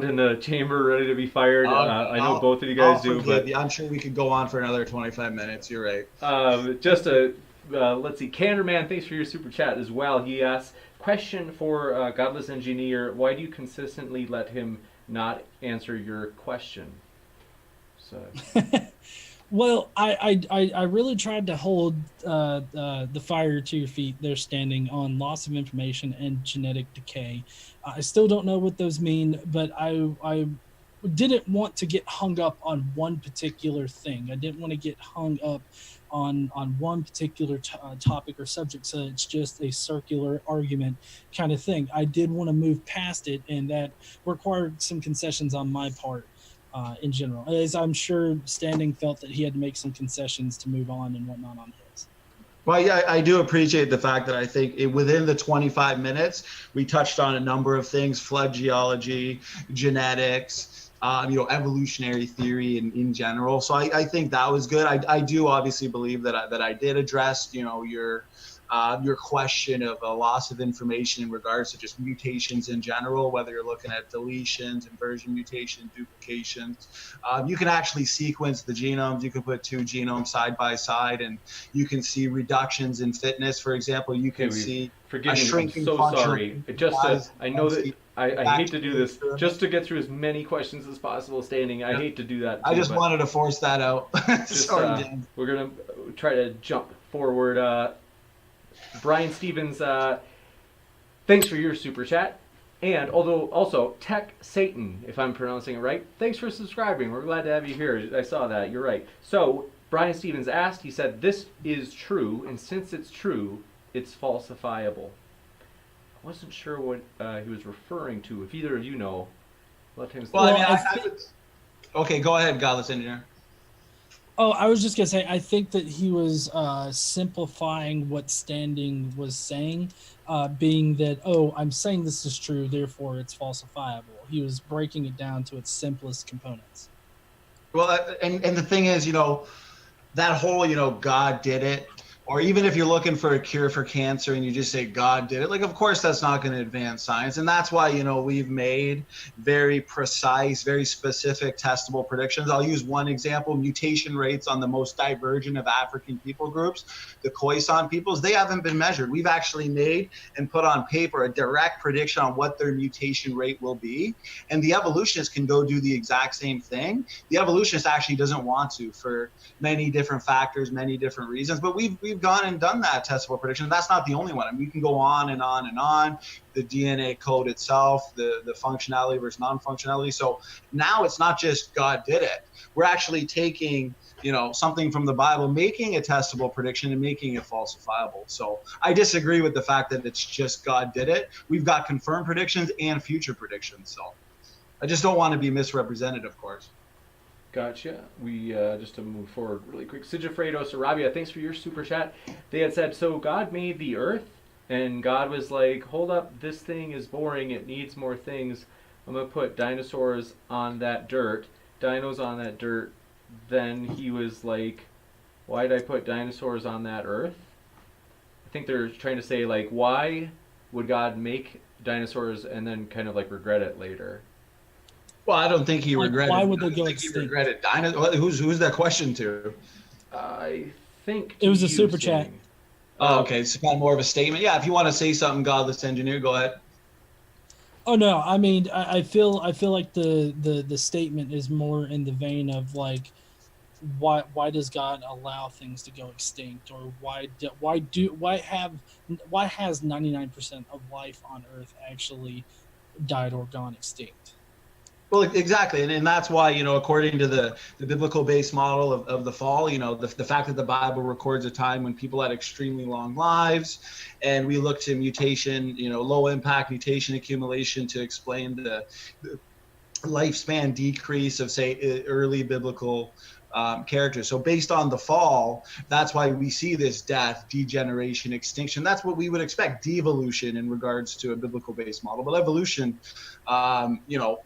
in the chamber ready to be fired. I know both of you guys do. But
I'm sure we could go on for another 25 minutes. You're right.
Let's see. Canderman, thanks for your super chat as well. He asks, question for Godless Engineer: why do you consistently let him not answer your question? So.
Well, I really tried to hold the fire to your feet there, Standing, on loss of information and genetic decay. I still don't know what those mean, but I didn't want to get hung up on one particular thing. I didn't want to get hung up on one particular topic or subject, so it's just a circular argument kind of thing. I did want to move past it, and that required some concessions on my part. In general, as I'm sure Standing felt that he had to make some concessions to move on and whatnot on his.
Well, yeah, I do appreciate the fact that I think within the 25 minutes, we touched on a number of things: flood geology, genetics, evolutionary theory in general. So I think that was good. I do obviously believe that I did address, your question of a loss of information in regards to just mutations in general, whether you're looking at deletions, inversion mutations, duplications. You can actually sequence the genomes. You can put two genomes side by side, and you can see reductions in fitness. For example, you can see a shrinking
function. I'm so sorry. I know that I hate to do this just to get through as many questions as possible, Standing. I hate to do that.
I just wanted to force that out. Sorry, James.
We're going to try to jump forward. Brian Stevens, thanks for your super chat. And also Tech Satan, if I'm pronouncing it right, thanks for subscribing. We're glad to have you here. I saw that. You're right. So Brian Stevens asked, he said, this is true, and since it's true, it's falsifiable. I wasn't sure what he was referring to. If either of you know, let him say.
Well, okay, go ahead, Godless Engineer.
Oh, I was just going to say, I think that he was simplifying what Standing was saying, being that, I'm saying this is true, therefore it's falsifiable. He was breaking it down to its simplest components.
Well, and the thing is, that whole, God did it, or even if you're looking for a cure for cancer and you just say God did it, like, of course that's not going to advance science. And that's why, we've made very precise, very specific testable predictions. I'll use one example: mutation rates on the most divergent of African people groups, the Khoisan peoples. They haven't been measured. We've actually made and put on paper a direct prediction on what their mutation rate will be. And the evolutionist can go do the exact same thing. The evolutionist actually doesn't want to, for many different factors, many different reasons, but we've we've gone and done that testable prediction. That's not the only one. I mean, we can go on and on and on. The DNA code itself, the functionality versus non-functionality. So now it's not just God did it. We're actually taking, something from the Bible, making a testable prediction and making it falsifiable. So I disagree with the fact that it's just God did it. We've got confirmed predictions and future predictions. So I just don't want to be misrepresented, of course.
Gotcha. We just to move forward really quick. Sigifredo Sarabia, thanks for your super chat. They had said, so God made the earth, and God was like, hold up, this thing is boring, it needs more things. I'm going to put dinosaurs on that dirt, dinos on that dirt. Then he was like, why did I put dinosaurs on that earth? I think they're trying to say, like, why would God make dinosaurs and then kind of like regret it later?
Well, I don't think he regretted.
Why would they go
extinct?
He
regretted who's that question to?
I think
it was a super chat.
Oh, okay. It's kind of more of a statement. Yeah, if you want to say something, Godless Engineer, go ahead.
Oh no, I mean, I feel like the statement is more in the vein of like, why does God allow things to go extinct, or why has 99% of life on Earth actually died or gone extinct?
Well, exactly, and that's why, according to the biblical based model of the fall, the fact that the Bible records a time when people had extremely long lives, and we look to mutation, low impact mutation accumulation to explain the lifespan decrease of, say, early biblical characters. So based on the fall, that's why we see this death, degeneration, extinction. That's what we would expect, devolution in regards to a biblical based model. But evolution,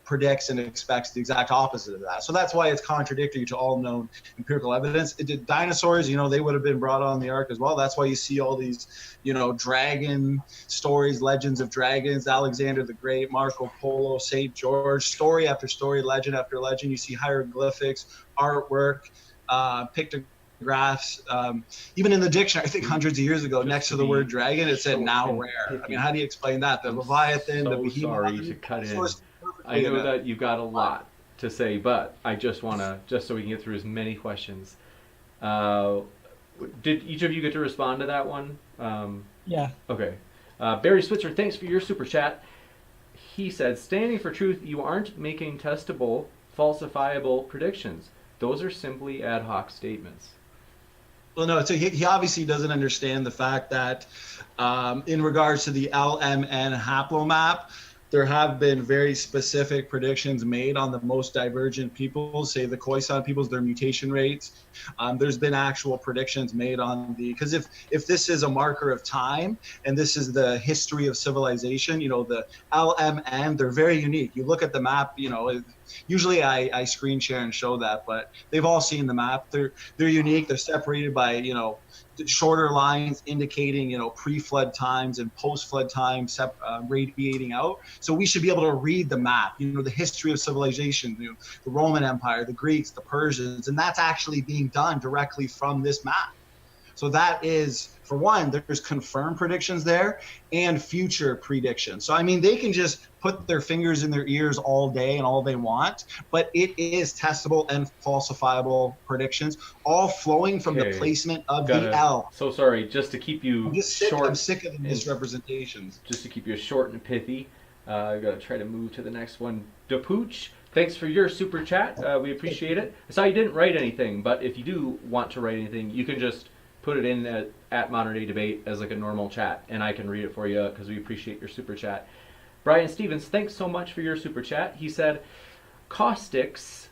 predicts and expects the exact opposite of that. So that's why it's contradictory to all known empirical evidence. Dinosaurs, they would have been brought on the ark as well. That's why you see all these, dragon stories, legends of dragons, Alexander the Great, Marco Polo, St. George, story after story, legend after legend. You see hieroglyphics, artwork, pictographs. Even in the dictionary, I think hundreds of years ago, next to the word dragon, it said now rare. I mean, how do you explain that? The Leviathan, the Behemoth.
Sorry to cut in. I know that you've got a lot to say, but I just want to, just so we can get through as many questions. Did each of you get to respond to that one?
Yeah.
Okay. Barry Switzer, thanks for your super chat. He said, standing for truth, you aren't making testable, falsifiable predictions. Those are simply ad hoc statements.
Well, no, so he obviously doesn't understand the fact that in regards to the LMN haplomap, there have been very specific predictions made on the most divergent peoples, say the Khoisan peoples, their mutation rates. There's been actual predictions made on because if this is a marker of time and this is the history of civilization, the LMN, they're very unique. You look at the map, usually I screen share and show that, but they've all seen the map. They're unique. They're separated by, shorter lines indicating, pre-flood times and post-flood times radiating out. So we should be able to read the map, the history of civilization, the Roman Empire, the Greeks, the Persians, and that's actually being done directly from this map. So that is, for one, there's confirmed predictions there and future predictions. So, I mean, they can just put their fingers in their ears all day and all they want, but it is testable and falsifiable predictions, all flowing from the placement of the L.
So sorry, just to keep you short.
I'm sick of the misrepresentations.
Just to keep you short and pithy, I've got to try to move to the next one. DePooch, thanks for your super chat. We appreciate it. I saw you didn't write anything, but if you do want to write anything, you can just put it in at Modern Day Debate as like a normal chat, and I can read it for you because we appreciate your super chat. Brian Stevens, thanks so much for your super chat. He said, caustics,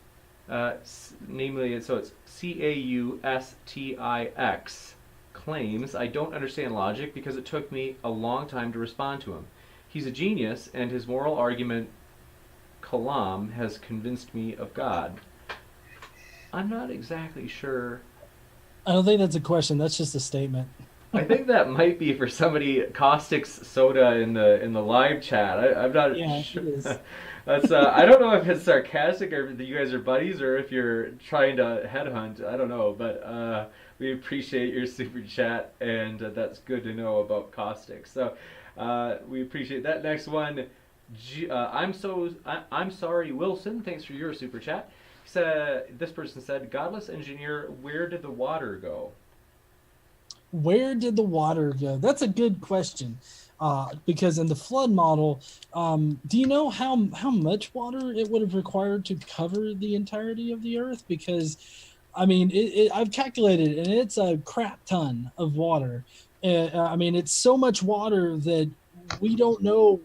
namely, so it's Caustix, claims I don't understand logic because it took me a long time to respond to him. He's a genius, and his moral argument, Kalam, has convinced me of God. I'm not exactly sure.
I don't think that's a question. That's just a statement.
I think that might be for somebody, Caustix Soda in the live chat. I'm not sure. It is. That's I don't know if it's sarcastic or if you guys are buddies or if you're trying to headhunt. I don't know, but we appreciate your super chat, and that's good to know about Caustix. So we appreciate that. Next one, I'm sorry, Wilson. Thanks for your super chat. This person said, Godless Engineer, where did the water go?
Where did the water go? That's a good question. Because in the flood model, do you know how much water it would have required to cover the entirety of the Earth? Because, I mean, I've calculated, and it's a crap ton of water. I mean, it's so much water that we don't know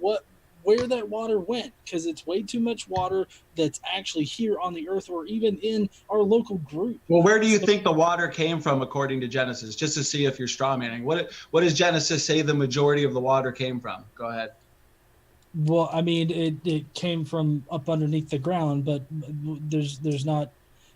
where that water went, because it's way too much water that's actually here on the Earth or even in our local group.
Well, where do you think the water came from according to Genesis? Just to see if you're strawmanning. What does Genesis say the majority of the water came from? Go ahead.
Well, I mean, it came from up underneath the ground, but there's not,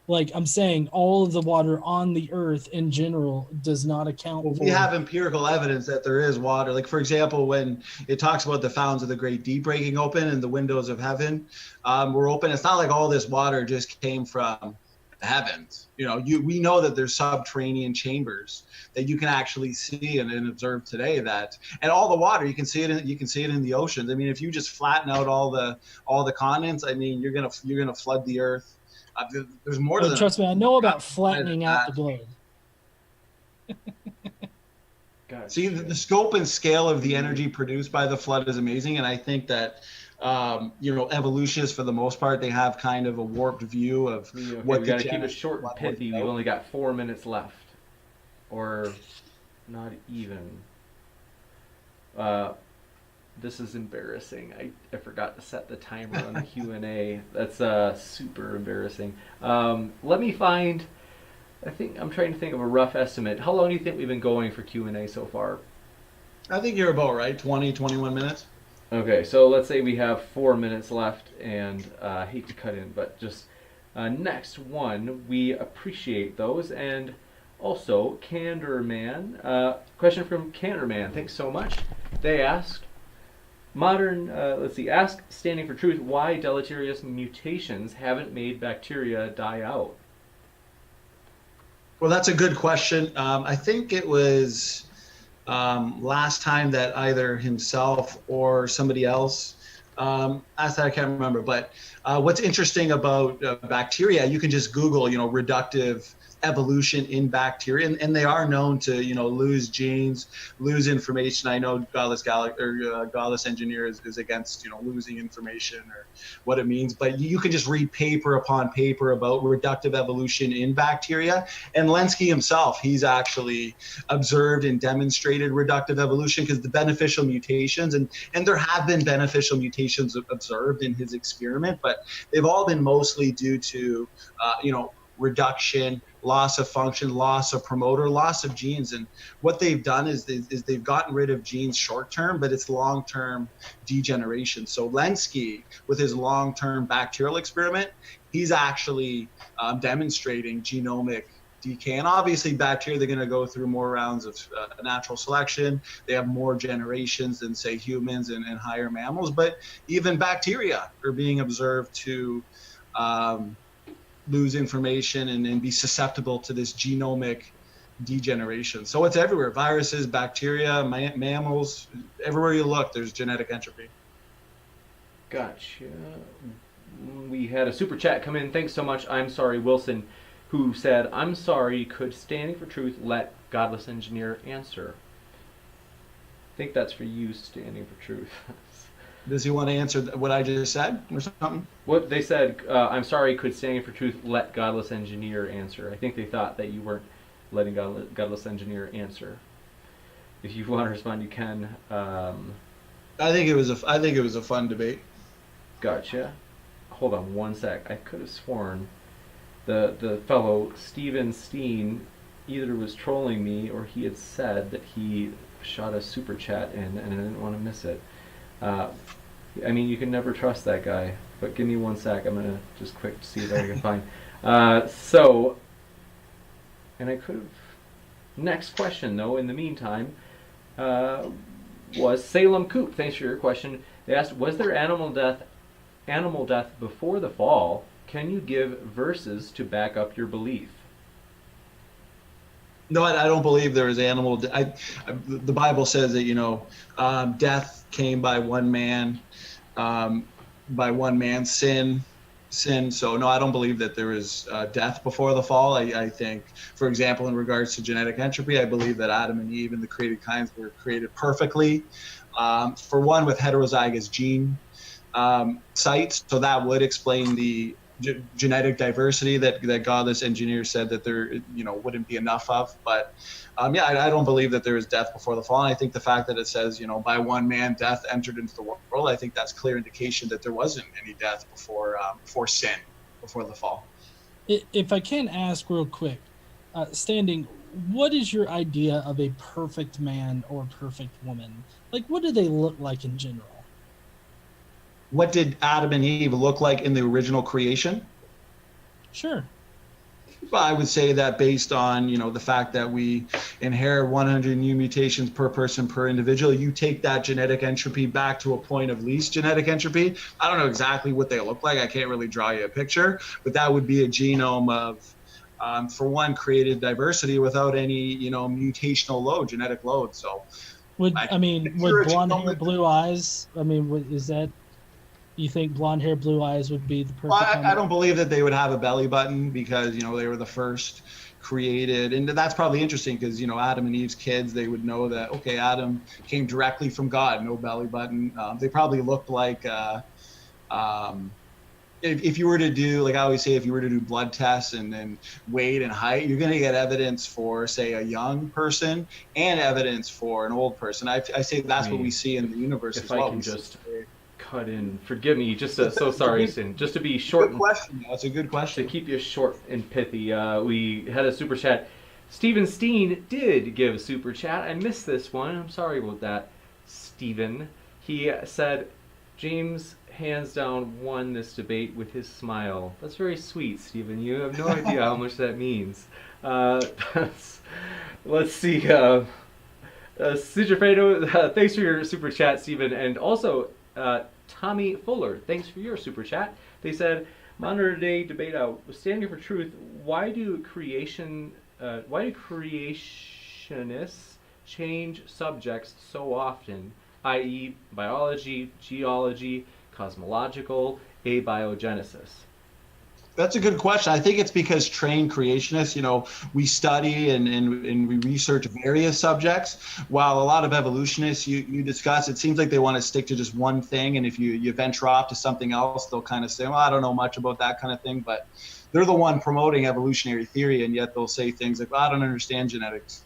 like I'm saying, all of the water on the Earth in general does not account
Well,
for.
we have empirical evidence that there is water. Like, for example, when it talks about the fountains of the great deep breaking open and the windows of heaven were open, it's not like all this water just came from the heavens. You know, we know that there's subterranean chambers that you can actually see and observe today. That, and all the water, you can see it in the oceans. I mean, if you just flatten out all the continents, I mean, you're gonna flood the Earth. There's more to that.
Trust me, I know about flattening out the globe.
See, the scope and scale of the energy produced by the flood is amazing, and I think that evolutionists, for the most part, they have kind of a warped view of what.
We got to keep it short and pithy. We've only got 4 minutes left, or not even. This is embarrassing. I forgot to set the timer on the Q&A. That's super embarrassing. Let me find. I'm trying to think of a rough estimate. How long do you think we've been going for Q&A so far?
I think you're about right, 20, 21 minutes.
Okay, so let's say we have 4 minutes left, and I hate to cut in, but just next one, we appreciate those. And also, Candor Man, question from Candor Man, thanks so much. They asked, ask Standing for Truth, why deleterious mutations haven't made bacteria die out?
Well, that's a good question. I think it was last time that either himself or somebody else asked that. I can't remember. But what's interesting about bacteria, you can just Google, reductive evolution in bacteria, and they are known to, lose genes, lose information. I know Godless Engineer is against, losing information or what it means, but you can just read paper upon paper about reductive evolution in bacteria. And Lenski himself, he's actually observed and demonstrated reductive evolution, because the beneficial mutations, and there have been beneficial mutations observed in his experiment, but they've all been mostly due to, reduction, loss of function, loss of promoter, loss of genes. And what they've done is they've gotten rid of genes short term, but it's long term degeneration. So Lenski, with his long term bacterial experiment, he's actually demonstrating genomic decay. And obviously bacteria, they're going to go through more rounds of natural selection. They have more generations than, say, humans and higher mammals. But even bacteria are being observed to lose information and be susceptible to this genomic degeneration. So it's everywhere. Viruses, bacteria, mammals, everywhere you look, there's genetic entropy.
Gotcha. We had a super chat come in. Thanks so much. I'm sorry, Wilson, who said, I'm sorry, could Standing for Truth let Godless Engineer answer? I think that's for you, Standing for Truth.
Does he want to answer what I just said or something?
What they said, I'm sorry, could Standing for Truth let Godless Engineer answer? I think they thought that you weren't letting Godless Engineer answer. If you want to respond, you can.
I think it was a fun debate.
Gotcha. Hold on one sec. I could have sworn the fellow Steven Steen either was trolling me or he had said that he shot a super chat in and I didn't want to miss it. I mean, you can never trust that guy, but give me one sec. I'm going to just quick see what I can find. And I could have... Next question, though, in the meantime, was Salem Coop. Thanks for your question. They asked, was there animal death before the fall? Can you give verses to back up your belief?
No, I don't believe there is animal. The Bible says that death came by one man, by one man's sin. sin. So no, I don't believe that there is death before the fall. I think, for example, in regards to genetic entropy, I believe that Adam and Eve and the created kinds were created perfectly. For one, with heterozygous gene sites, so that would explain the genetic diversity that Godless Engineer said that there wouldn't be enough of. But yeah, I don't believe that there is death before the fall. And I think the fact that it says, by one man death entered into the world, I think that's clear indication that there wasn't any death before sin, before the fall.
If I can ask real quick, Standing, what is your idea of a perfect man or perfect woman? Like, what do they look like in general?
What did Adam and Eve look like in the original creation?
Sure.
Well, I would say that based on, the fact that we inherit 100 new mutations per person per individual, you take that genetic entropy back to a point of least genetic entropy. I don't know exactly what they look like. I can't really draw you a picture, but that would be a genome of, for one, created diversity without any, mutational load, genetic load. So,
would blonde hair, blue eyes? Is that? You think blonde hair, blue eyes would be the perfect?
Well, I don't believe that they would have a belly button because they were the first created, and that's probably interesting because Adam and Eve's kids, they would know that Adam came directly from God, no belly button. They probably looked like if you were to do, like I always say, if you were to do blood tests and then weight and height, you're going to get evidence for, say, a young person and evidence for an old person. I say that's what we see in the universe as well.
If I can just cut in, forgive me, just so sorry, Sin, just to be short.
Good question. That's a good question.
To keep you short and pithy, we had a super chat. Stephen Steen did give a super chat. I missed this one. I'm sorry about that, Stephen. He said, James hands down won this debate with his smile. That's very sweet, Stephen. You have no idea how much that means. Let's see. Sigifredo, thanks for your super chat, Stephen. And also, Tommy Fuller, thanks for your super chat. They said, modern day debate out, standing for truth, why do creationists change subjects so often, i.e. biology, geology, cosmological, abiogenesis?
That's a good question. I think it's because trained creationists, we study and we research various subjects, while a lot of evolutionists you discuss, it seems like they want to stick to just one thing. And if you venture off to something else, they'll kind of say, well, I don't know much about that kind of thing. But they're the one promoting evolutionary theory, and yet they'll say things like, well, I don't understand genetics,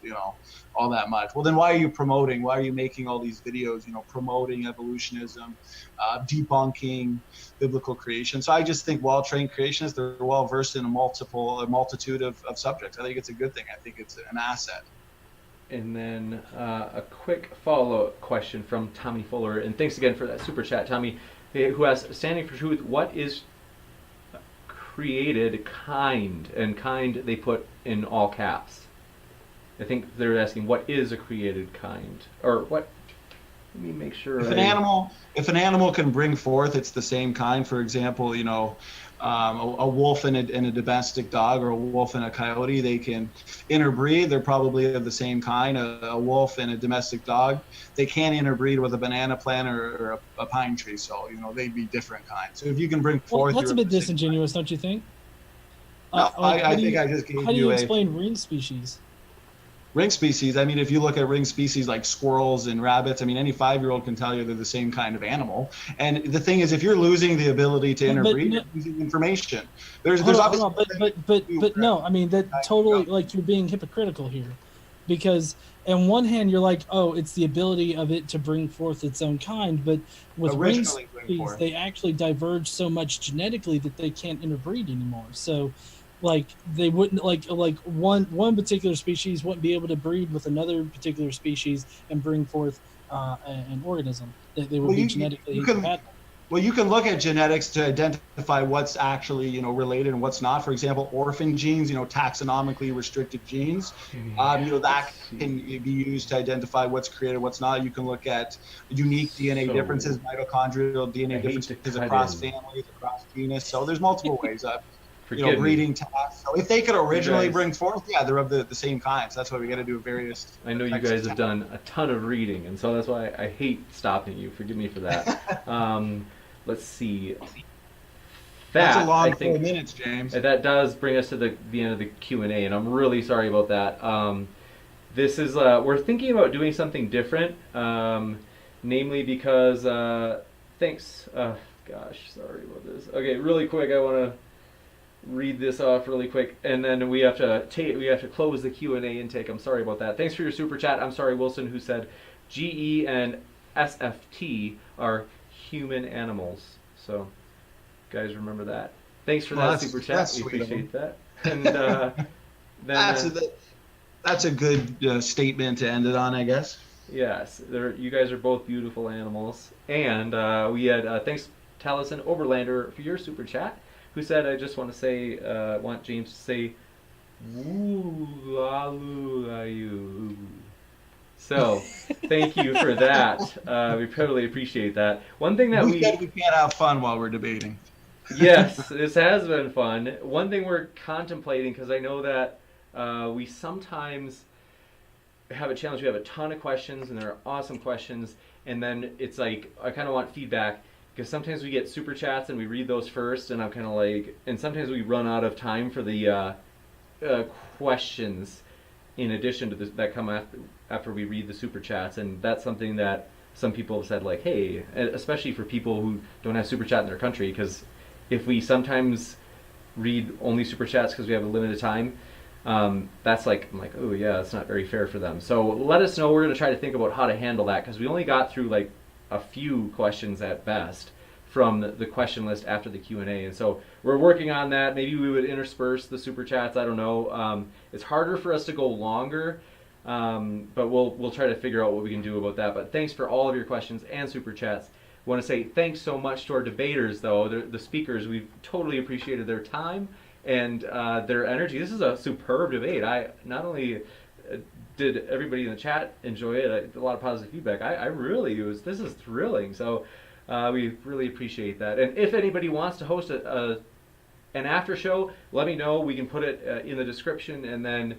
all that much. Well, then why are you making all these videos, promoting evolutionism, debunking biblical creation? So I just think well-trained creationists, they're well-versed in a multitude of subjects. I think it's a good thing. I think it's an asset.
And then a quick follow-up question from Tommy Fuller, and thanks again for that super chat, Tommy, who asks, standing for truth, what is created kind? And kind they put in all caps. I think they're asking, what is a created kind? Or what? Let me make sure.
If an animal can bring forth, it's the same kind. For example, a wolf and a domestic dog, or a wolf and a coyote, they can interbreed. They're probably of the same kind. A wolf and a domestic dog, they can't interbreed with a banana plant or a pine tree. So, they'd be different kinds. So if you can bring forth...
Well, that's a bit disingenuous, don't you think?
No, I think I just gave you
How do you explain ring species?
Ring species, if you look at ring species like squirrels and rabbits, any 5-year-old can tell you they're the same kind of animal. And the thing is, if you're losing the ability to interbreed, you're losing information. There's obviously...
But no, that totally, like, you're being hypocritical here. Because on one hand, you're like, oh, it's the ability of it to bring forth its own kind, but with ring species, they actually diverge so much genetically that they can't interbreed anymore. So... like they wouldn't like one particular species wouldn't be able to breed with another particular species and bring forth an organism. They would be genetically incompatible.
Well, you can look at genetics to identify what's actually related and what's not. For example, orphan genes, taxonomically restricted genes, that can be used to identify what's created, what's not. You can look at unique DNA differences, mitochondrial DNA differences across families, across genus. So there's multiple ways of breeding tasks. So if they could originally bring forth, they're of the same kind. So that's why we got to do various.
I know you guys have done a ton of reading, and so that's why I hate stopping you. Forgive me for that. Let's see.
That's a
that,
long
I think
4 minutes, James.
that does bring us to the end of the Q&A, and I'm really sorry about that. This is we're thinking about doing something different, namely because thanks. Gosh, sorry about this. Okay, really quick, I want to read this off really quick, and then we have to close the Q&A intake. I'm sorry about that. Thanks for your super chat. I'm sorry, Wilson, who said GE and SFT are human animals. So, guys, remember that. Thanks for that super chat. We appreciate that. And then
that's a good statement to end it on, I guess.
yes, you guys are both beautiful animals. And we had thanks Taliesin Overlander for your super chat, who said, I just want to say, want James to say, woo la loo la you. So, thank you for that. We totally appreciate that. One thing that
we said we can't have fun while we're debating.
Yes, this has been fun. One thing we're contemplating, because I know that we sometimes have a challenge. We have a ton of questions, and they're awesome questions, and then it's like, I kind of want feedback, because sometimes we get super chats and we read those first, and I'm kind of like, and sometimes we run out of time for the questions in addition to that come after we read the super chats, and that's something that some people have said, like, hey, especially for people who don't have super chat in their country, because if we sometimes read only super chats because we have a limited time, that's like, I'm like, oh yeah, it's not very fair for them. So let us know. We're going to try to think about how to handle that, because we only got through like a few questions at best from the question list after the Q&A, and so we're working on that. Maybe we would intersperse the super chats. I don't know. It's harder for us to go longer, but we'll try to figure out what we can do about that. But thanks for all of your questions and super chats. I want to say thanks so much to our debaters, though, the speakers. We've totally appreciated their time and their energy. This is a superb debate. I not only did everybody in the chat enjoy it, a lot of positive feedback. This is thrilling. So we really appreciate that. And if anybody wants to host an after show, let me know. We can put it in the description, and then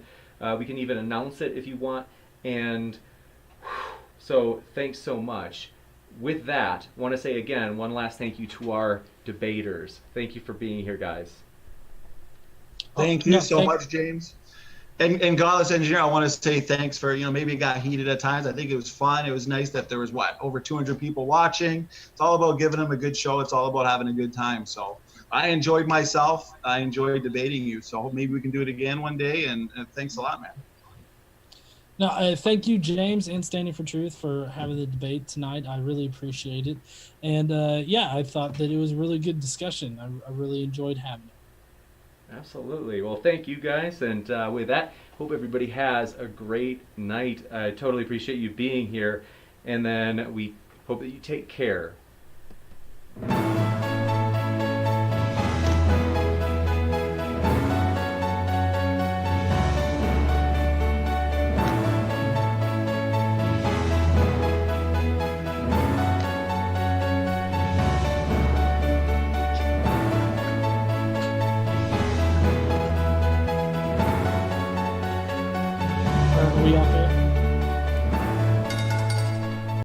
we can even announce it if you want. And so thanks so much. With that, I want to say again, one last thank you to our debaters. Thank you for being here, guys.
Thank you so much, James. And Godless Engineer, I want to say thanks for, maybe it got heated at times. I think it was fun. It was nice that there was, over 200 people watching. It's all about giving them a good show. It's all about having a good time. So I enjoyed myself. I enjoyed debating you. So maybe we can do it again one day. And thanks a lot, man.
No, thank you, James, and Standing for Truth for having the debate tonight. I really appreciate it. And I thought that it was a really good discussion. I really enjoyed having it.
Absolutely. Well, thank you guys. And with that, hope everybody has a great night. I totally appreciate you being here. And then we hope that you take care.